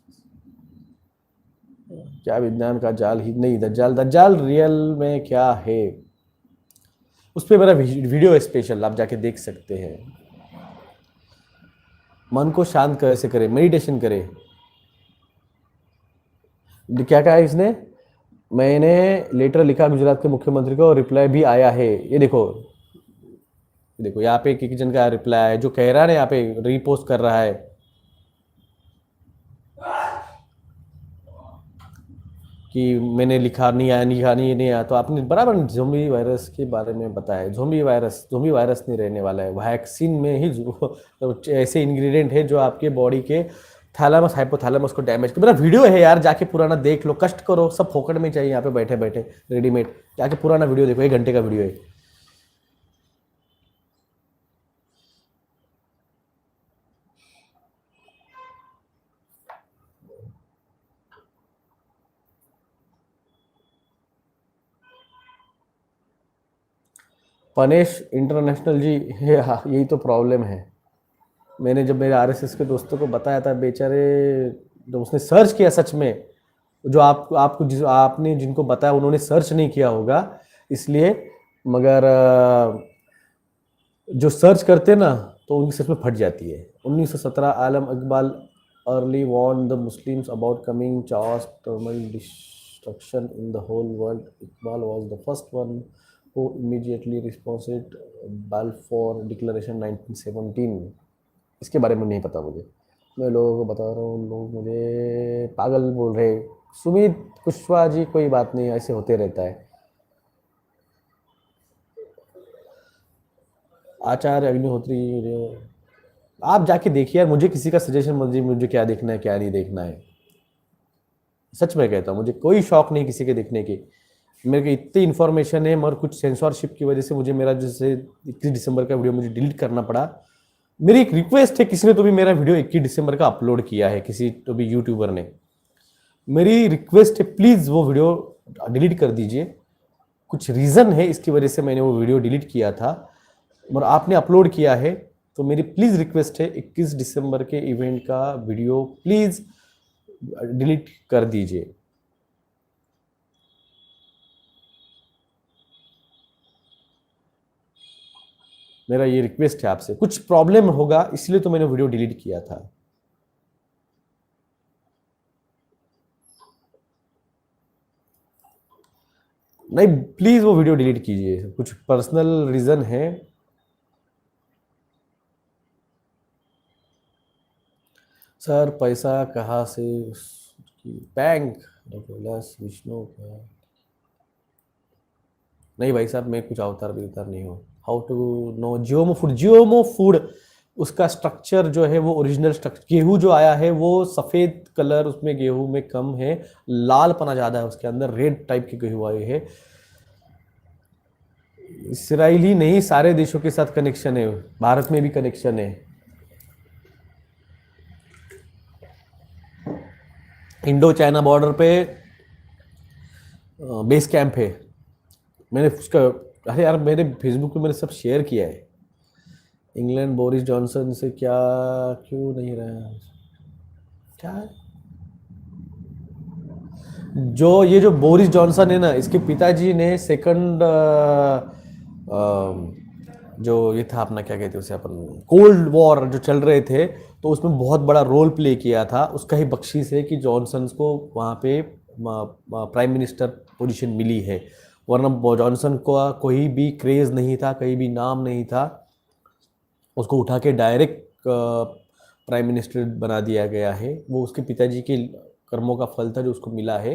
क्या विज्ञान का जाल ही नहीं, दज्जाल, दज्जाल रियल में क्या है उस पर मेरा वीडियो स्पेशल आप जाके देख सकते हैं। मन को शांत कैसे करें, मेडिटेशन करें। क्या कहा है इसने? मैंने लेटर लिखा गुजरात के मुख्यमंत्री को, रिप्लाई भी आया है। ये देखो, ये देखो यहाँ पे एक जन का रिप्लाई है जो कह रहा है ना, यहाँ पे रीपोस्ट कर रहा है कि मैंने लिखा नहीं आया, लिखा नहीं आया। तो आपने बराबर ज़ोंबी वायरस के बारे में बताया। ज़ोंबी वायरस नहीं रहने वाला है। वैक्सीन में ही ऐसे इंग्रेडिएंट है जो आपके बॉडी के थैलेमस हाइपोथैलेमस को डैमेज कर। मेरा वीडियो है यार, जाके पुराना देख लो, कष्ट करो, सब फोकट में चाहिए यहाँ पे बैठे बैठे रेडीमेड। जाके पुराना वीडियो देखो, 1 घंटे का वीडियो है। पनेश इंटरनेशनल जी, हाँ, यही तो प्रॉब्लम है। मैंने जब मेरे RSS के दोस्तों को बताया था, बेचारे जब उसने सर्च किया, सच में जो आपको आपने जिनको बताया उन्होंने सर्च नहीं किया होगा इसलिए, मगर जो सर्च करते ना तो उनकी सच में फट जाती है। 1917 Alam Iqbal early warned the Muslims about coming chaos, turmoil, destruction in the whole world. Iqbal was the first one who immediately responded Balfour Declaration 1917। इसके बारे में नहीं पता मुझे, मैं लोगों को बता रहा हूँ। लोग मुझे पागल बोल रहे। सुमित कुशवाहा जी, कोई बात नहीं, ऐसे होते रहता है। आचार्य अग्निहोत्री, आप जाके देखिए यार, मुझे किसी का सजेशन मुझे क्या देखना है क्या नहीं देखना है। सच में कहता हूँ, मुझे कोई शौक नहीं किसी के देखने की। मेरे को इतनी इन्फॉर्मेशन है, मगर कुछ सेंसरशिप की वजह से मुझे मेरा जैसे 21 दिसंबर का वीडियो मुझे डिलीट करना पड़ा। मेरी एक रिक्वेस्ट है, किसी ने तो भी मेरा वीडियो 21 दिसंबर का अपलोड किया है, किसी तो भी यूट्यूबर ने। मेरी रिक्वेस्ट है, प्लीज़ वो वीडियो डिलीट कर दीजिए। कुछ रीज़न है इसकी वजह से मैंने वो वीडियो डिलीट किया था, और आपने अपलोड किया है, तो मेरी प्लीज़ रिक्वेस्ट है 21 दिसंबर के इवेंट का वीडियो प्लीज़ डिलीट कर दीजिए। मेरा ये रिक्वेस्ट है आपसे। कुछ प्रॉब्लम होगा इसलिए तो मैंने वीडियो डिलीट किया था। नहीं, प्लीज़ वो वीडियो डिलीट कीजिए, कुछ पर्सनल रीज़न है। सर पैसा कहाँ से? बैंक, विष्णु का नहीं भाई साहब, मैं कुछ अवतार बिवतार नहीं हूँ। हाउ टू नो जियोमो फूड? जियोमो फूड उसका स्ट्रक्चर जो है वो ओरिजिनल स्ट्रक्चर, गेहूं जो आया है वो सफ़ेद कलर उसमें गेहूं में कम है, लाल पना ज़्यादा है उसके अंदर, रेड टाइप के गेहूं आए है। इसराइल ही नहीं, सारे देशों के साथ कनेक्शन है, भारत में भी कनेक्शन है। इंडो चाइना बॉर्डर पे बेस कैंप है। मैंने उसका, अरे यार मेरे फेसबुक पे मैंने सब शेयर किया है। इंग्लैंड बोरिस जॉनसन से क्या, क्यों नहीं रहा, क्या है? जो ये जो बोरिस जॉनसन है ना, इसके पिताजी ने सेकंड जो ये था अपना, क्या कहते हैं उसे अपन, कोल्ड वॉर जो चल रहे थे, तो उसमें बहुत बड़ा रोल प्ले किया था। उसका ही बख्शीश है कि जॉनसन को वहाँ पे प्राइम मिनिस्टर पोजीशन मिली है, वरना जॉनसन को कोई भी क्रेज नहीं था, कहीं भी नाम नहीं था। उसको उठा के डायरेक्ट प्राइम मिनिस्टर बना दिया गया है। वो उसके पिताजी के कर्मों का फल था जो उसको मिला है।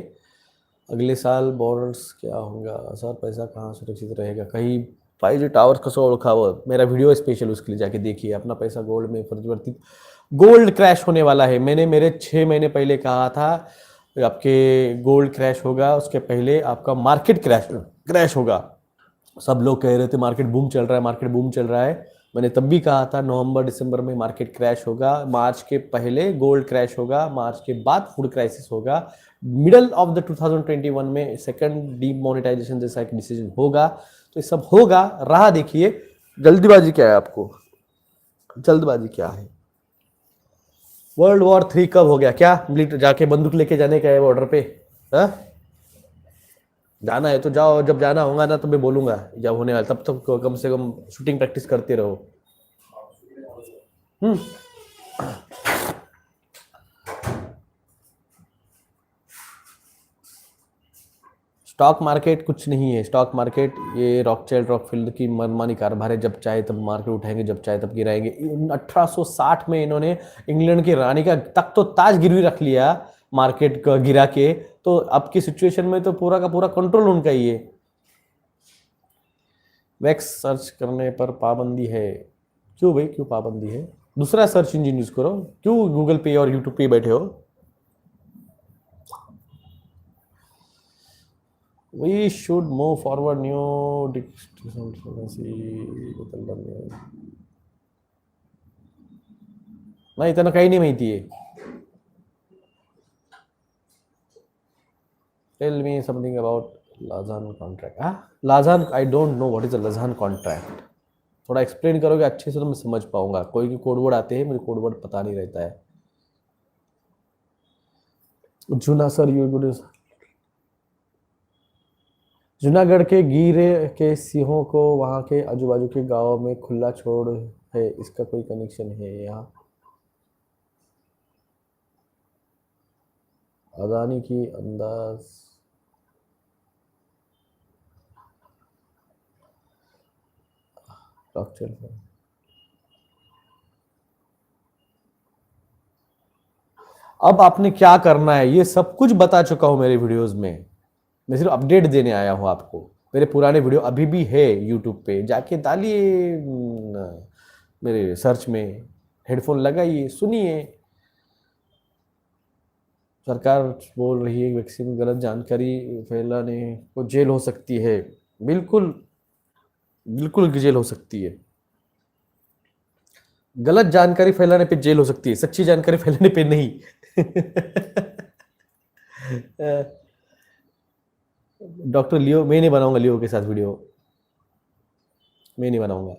अगले साल बॉर्डर्स क्या होगा सर, पैसा कहाँ सुरक्षित रहेगा? कहीं 5G टावर्स कसं ओळखावं, मेरा वीडियो स्पेशल उसके लिए जाके देखिए। अपना पैसा गोल्ड में परिवर्तित, गोल्ड क्रैश होने वाला है। मैंने मेरे 6 महीने पहले कहा था आपके गोल्ड क्रैश होगा, उसके पहले आपका मार्केट क्रैश होगा। सब लोग कह रहे थे मार्केट बूम चल रहा है, मार्केट बूम चल रहा है। मैंने तब भी कहा था नवंबर दिसंबर में मार्केट क्रैश होगा, मार्च के पहले गोल्ड क्रैश होगा, मार्च के बाद फूड क्राइसिस होगा, मिडल ऑफ द 2021 में सेकंड डीमोनेटाइजेशन जैसा एक डिसीजन होगा। तो ये सब होगा, राह देखिए। जल्दीबाजी क्या है आपको, जल्दबाजी क्या है? वर्ल्ड वॉर 3 कब हो गया? क्या मिलिट्री जाके बंदूक लेके जाने का है बॉर्डर पे? हा? जाना है तो जाओ, जब जाना होगा ना तो मैं बोलूंगा जब होने वाला, तब तक कम से कम शूटिंग प्रैक्टिस करते रहो। स्टॉक मार्केट कुछ नहीं है। स्टॉक मार्केट ये रॉकचाइल्ड रॉकफील्ड की मनमानी कारभार है। जब चाहे तब मार्केट उठाएंगे, जब चाहे तब गिराएंगे। 1860 में इन्होंने इंग्लैंड की रानी का तक तो ताज गिरवी रख लिया मार्केट का गिरा के, तो अब की सिचुएशन में तो पूरा का पूरा कंट्रोल उनका ही है। वैक्स सर्च करने पर पाबंदी है? क्यों भाई, क्यों पाबंदी है? दूसरा सर्च इंजन यूज करो, क्यों गूगल पे और यूट्यूब पे बैठे हो? We should move forward new नाही, त्यांना काही नाही माहिती आहे. Tell me something about Lausanne contract. Lausanne, I don't know what is a Lausanne contract. थोड़ा एक्सप्लेन करोगे अच्छे से तो मैं समझ पाऊंगा। कोई भी कोड वर्ड आते हैं, मुझे कोड वर्ड पता नहीं रहता है। जूना सर, जूनागढ़ के गिरे के सिंहों को वहां के आजू बाजू के गांवों में खुला छोड़ है, इसका कोई कनेक्शन है यहाँ? अदानी की अंदाज अब आपने क्या करना है ये सब कुछ बता चुका हूं मेरे वीडियोस में। मैं सिर्फ अपडेट देने आया हूं आपको। मेरे पुराने वीडियो अभी भी है यूट्यूब पे, जाके डालिए मेरे सर्च में, हेडफोन लगाइए, सुनिए। सरकार बोल रही है वैक्सीन गलत जानकारी फैलाने को जेल हो सकती है। बिल्कुल बिल्कुल जेल हो सकती है। गलत जानकारी फैलाने पे जेल हो सकती है, सच्ची जानकारी फैलाने पे नहीं। डॉक्टर लियो, मैं नहीं बनाऊंगा लियो के साथ वीडियो, मैं नहीं बनाऊंगा।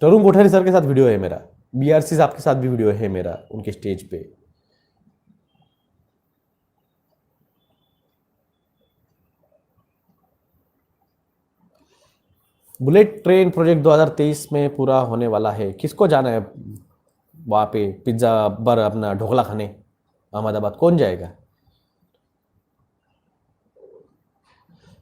तरुण कोठारी सर के साथ वीडियो है मेरा, बीआरसी साहब के साथ भी वीडियो है मेरा उनके स्टेज पे। बुलेट ट्रेन प्रोजेक्ट 2023 में पूरा होने वाला है। किसको जाना है वहाँ पे पिज्ज़ा बर अपना ढोकला खाने अहमदाबाद? कौन जाएगा?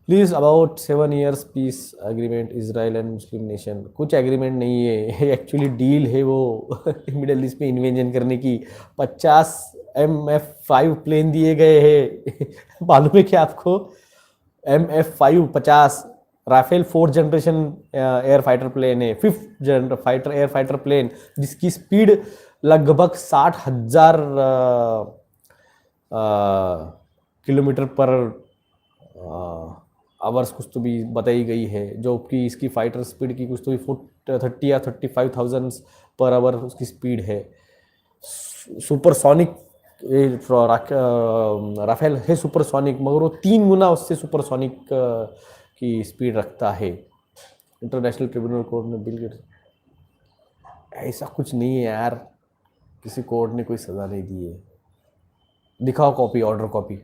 Please about 7 years piece agreement Israel and Muslim nation. कुछ एग्रीमेंट नहीं है, एक्चुअली डील है वो मिडल ईस्ट में इन्वेजन करने की। 50 MF5 प्लेन दिए गए हैं मालूम है क्या आपको? MF5 50 Rafale 4th generation air fighter plane है, 5th fighter air fighter plane, जिसकी स्पीड लगभग 60,000 किलोमीटर पर आवर्स कुछ तो भी बताई गई है, जो कि इसकी फाइटर स्पीड की कुछ तो भी 30 या 35,000 पर आवर उसकी स्पीड है। सुपरसोनिक राफेल है सुपरसोनिक, मगर वो 3 गुना उससे सुपरसोनिक की स्पीड रखता है। इंटरनेशनल ट्रिब्यूनल कोर्ट ने बिल ऐसा कुछ नहीं है यार, किसी कोर्ट ने कोई सज़ा नहीं दी है। दिखाओ कॉपी, ऑर्डर कॉपी।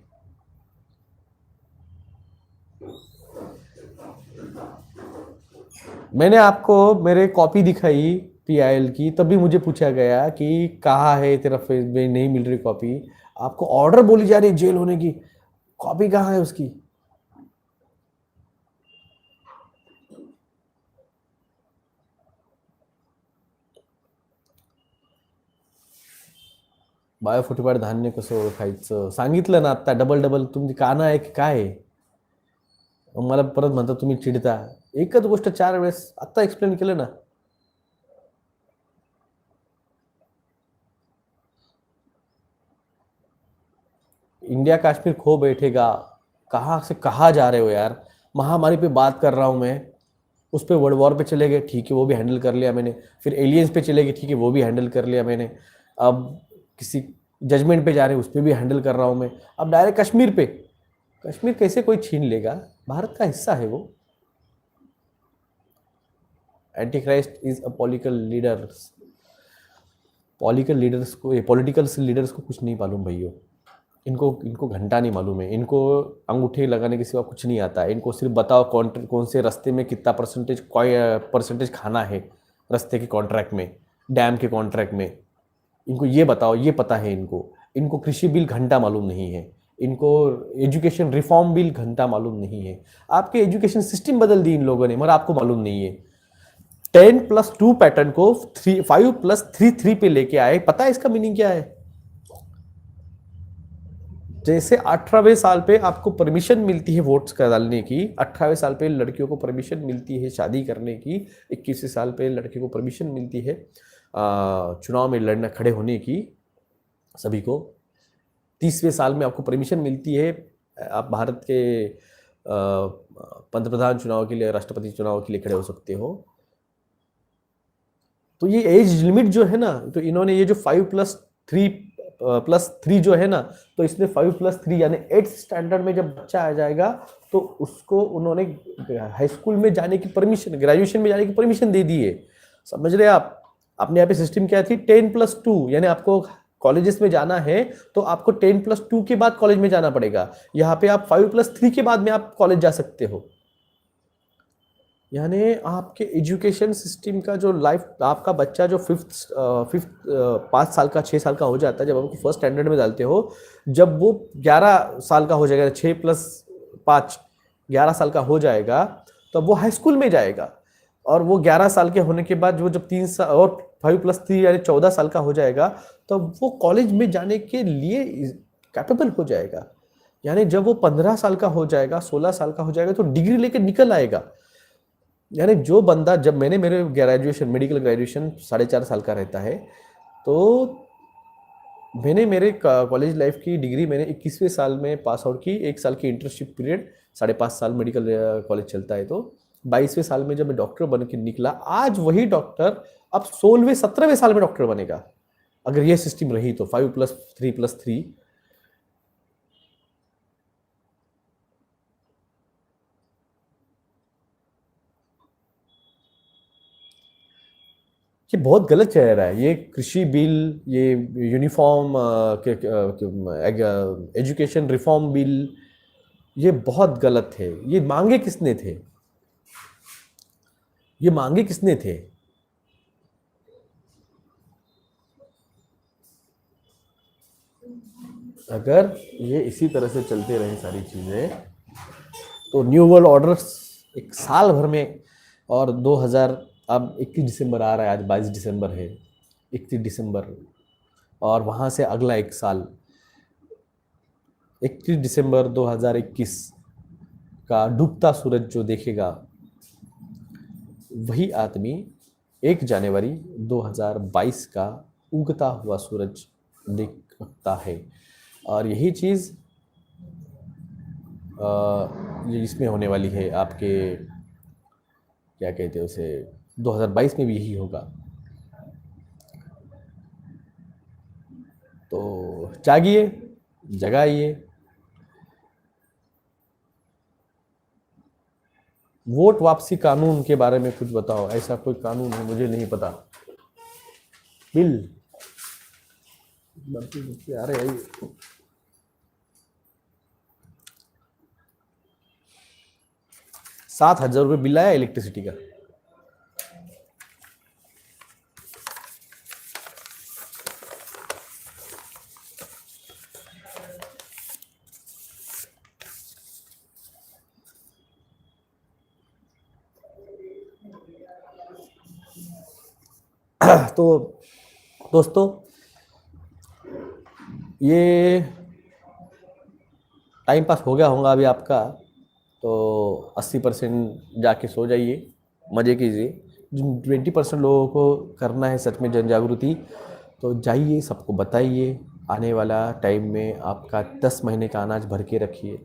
मैंने आपको मेरे कॉपी दिखाई PIL की, तब भी मुझे पूछा गया कि कहाँ है तेरा फेस में, नहीं मिल रही कॉपी। आपको ऑर्डर बोली जा रही जेल होने की, कॉपी कहाँ है उसकी? बायोफोर्टिफाईड धान्य कसं ओळखायचं सांगितलं ना आता, डबल डबल तुमची कानं आहे की काय आहे? मला परत म्हणता तुम्ही चिडता, एकच गोष्ट 4 वेळेस आत्ता एक्सप्लेन केलं ना। इंडिया कश्मीर खो बैठेगा, कहाँ से कहाँ जा रहे हो यार? महामारी पे बात कर रहा हूँ मैं, उस पर वर्ल्ड वॉर पे चले गए, ठीक है वो भी हैंडल कर लिया मैंने। फिर एलियंस पे चले गए, ठीक है वो भी हैंडल कर लिया मैंने। अब किसी जजमेंट पे जा रहे हैं, उस पर भी हैंडल कर रहा हूँ मैं। अब डायरेक्ट कश्मीर पे, कश्मीर कैसे कोई छीन लेगा? भारत का हिस्सा है वो। Anti Christ is a political leaders. Political leaders को कुछ नहीं मालूम भैया। इनको इनको घंटा नहीं मालूम है, इनको अंगूठे लगाने के सिवा कुछ नहीं आता है। इनको सिर्फ बताओ कौन से रास्ते में कितना परसेंटेज खाना है, रास्ते के कॉन्ट्रैक्ट में, डैम के कॉन्ट्रैक्ट में। इनको ये बताओ, ये पता है इनको। इनको कृषि बिल घंटा मालूम नहीं है, इनको एजुकेशन रिफॉर्म बिल घंटा मालूम नहीं है। आपके एजुकेशन सिस्टम बदल दी इन लोगों ने, मगर आपको मालूम नहीं है। 10+2 पैटर्न को 5+3 पे लेके आए। पता है इसका मीनिंग क्या है? जैसे 18वें साल पे आपको परमिशन मिलती है वोट्स का डालने की, 18वें साल पे लड़कियों को परमिशन मिलती है शादी करने की, 21वें साल पे लड़के को परमिशन मिलती है चुनाव में लड़ना खड़े होने की, सभी को 30वें साल में आपको परमिशन मिलती है आप भारत के पंतप्रधान चुनाव के लिए, राष्ट्रपति चुनाव के लिए खड़े हो सकते हो। तो ये एज लिमिट जो है ना, तो इन्होंने ये जो 5+3 जो है ना, तो इसने 5+3 यानी 8th स्टैंडर्ड में जब बच्चा आ जाएगा तो उसको उन्होंने हाई स्कूल में जाने की परमिशन, ग्रेजुएशन में जाने की परमिशन दे दी है। समझ रहे आप? अपने यहाँ पे सिस्टम क्या थी? 10+2, यानी आपको कॉलेजेस में जाना है तो आपको 10+2 के बाद कॉलेज में जाना पड़ेगा। यहाँ पे आप 5+3 के बाद में आप कॉलेज जा सकते हो। यानी आपके एजुकेशन सिस्टम का जो लाइफ, आपका बच्चा जो फिफ्थ 5 साल का 6 साल का हो जाता है, जब आपको फर्स्ट स्टैंडर्ड में डालते हो, जब वो 11 साल का हो जाएगा, 6+5 11 साल का हो जाएगा, तब वो हाई स्कूल में जाएगा। और वो 11 साल के होने के बाद वो जब 3 साल और 5+3 यानी 14 साल का हो जाएगा, तब वो कॉलेज में जाने के लिए कैपेबल हो जाएगा। यानी जब वो 15 साल का हो जाएगा, 16 साल का हो जाएगा, तो डिग्री लेके निकल आएगा। यानी जो बंदा, जब मेरे ग्रेजुएशन, मेडिकल ग्रेजुएशन 4.5 साल का रहता है, तो मैंने मेरे कॉलेज लाइफ की डिग्री मैंने 21वें साल में पास आउट की। 1 साल की इंटर्नशिप पीरियड, 5.5 साल मेडिकल कॉलेज चलता है, तो 22वें साल में जब मैं डॉक्टर बन के निकला, आज वही डॉक्टर अब 16वें 17वें साल में डॉक्टर बनेगा, अगर ये सिस्टम रही तो 5+3+3। ये बहुत गलत चल रहा है। ये कृषि बिल, ये यूनिफॉर्म एजुकेशन रिफॉर्म बिल, ये बहुत गलत है। ये मांगे किसने थे? ये मांगे किसने थे? अगर ये इसी तरह से चलते रहे सारी चीज़ें, तो न्यू वर्ल्ड ऑर्डर्स एक साल भर में, और 2000 अब 21 दिसंबर आ रहा है, आज 22 दिसंबर है, 31 दिसंबर, और वहाँ से अगला एक साल 31 दिसंबर 2021 का डूबता सूरज जो देखेगा, वही आदमी 1 जनवरी 2022 का उगता हुआ सूरज देखता है। और यही चीज़ ये इसमें होने वाली है, आपके क्या कहते हैं उसे, 2022 में भी यही होगा। तो जागिए, जगाइए। वोट वापसी कानून के बारे में कुछ बताओ, ऐसा कोई कानून है, मुझे नहीं पता। बिल आ रहे हैं 7,000 रुपये बिल आया इलेक्ट्रिसिटी का। तो दोस्तों, ये टाइम पास हो गया होगा अभी आपका, तो 80% जाके सो जाइए, मज़े कीजिए। जिन 20% लोगों को करना है सच में जन जागृति, तो जाइए, सबको बताइए। आने वाला टाइम में आपका 10 महीने का अनाज भर के रखिए।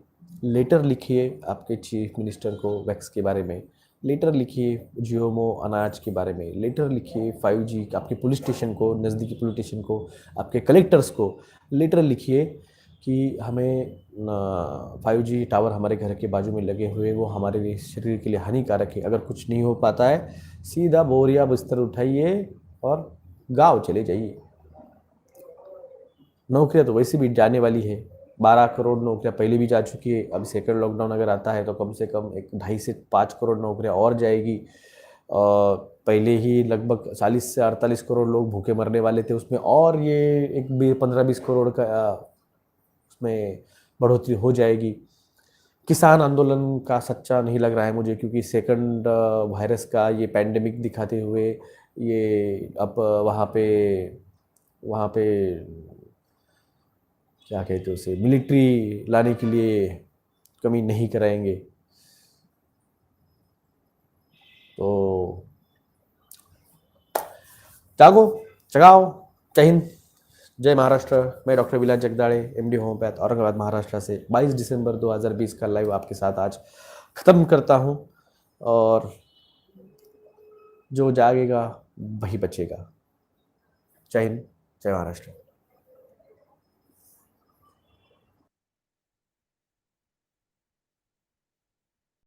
लेटर लिखिए आपके चीफ मिनिस्टर को वैक्स के बारे में, लेटर लिखिए जियोमो अनाज के बारे में, लेटर लिखिए 5G आपके पुलिस स्टेशन को, नज़दीकी पुलिस स्टेशन को, आपके कलेक्टर्स को लेटर लिखिए कि हमें 5G टावर हमारे घर के बाजू में लगे हुए, वो हमारे लिए शरीर के लिए हानिकारक है। अगर कुछ नहीं हो पाता है, सीधा बोरिया बिस्तर उठाइए और गाँव चले जाइए। नौकरियां तो वैसे भी जाने वाली है, 12 करोड़ नौकरियां पहले भी जा चुकी है। अब सेकंड लॉकडाउन अगर आता है तो कम से कम एक 2.5 से 5 करोड़ नौकरियां और जाएगी। पहले ही लगभग 40 से 48 करोड़ लोग भूखे मरने वाले थे, उसमें और ये एक 15-20 करोड़ का उसमें बढ़ोतरी हो जाएगी। किसान आंदोलन का सच्चा नहीं लग रहा है मुझे, क्योंकि सेकंड वायरस का ये पैंडेमिक दिखाते हुए ये अब वहाँ पे क्या कहते हैं उसे, मिलिट्री लाने के लिए कमी नहीं कराएंगे। तो जागो, जगाओ। जय हिंद, जय महाराष्ट्र। मैं डॉक्टर विलास जगदाड़े, MD होम्योपैथ, औरंगाबाद महाराष्ट्र से 22 दिसंबर 2020 का लाइव आपके साथ आज ख़त्म करता हूँ। और जो जागेगा वही बचेगा। जय हिंद, जय महाराष्ट्र।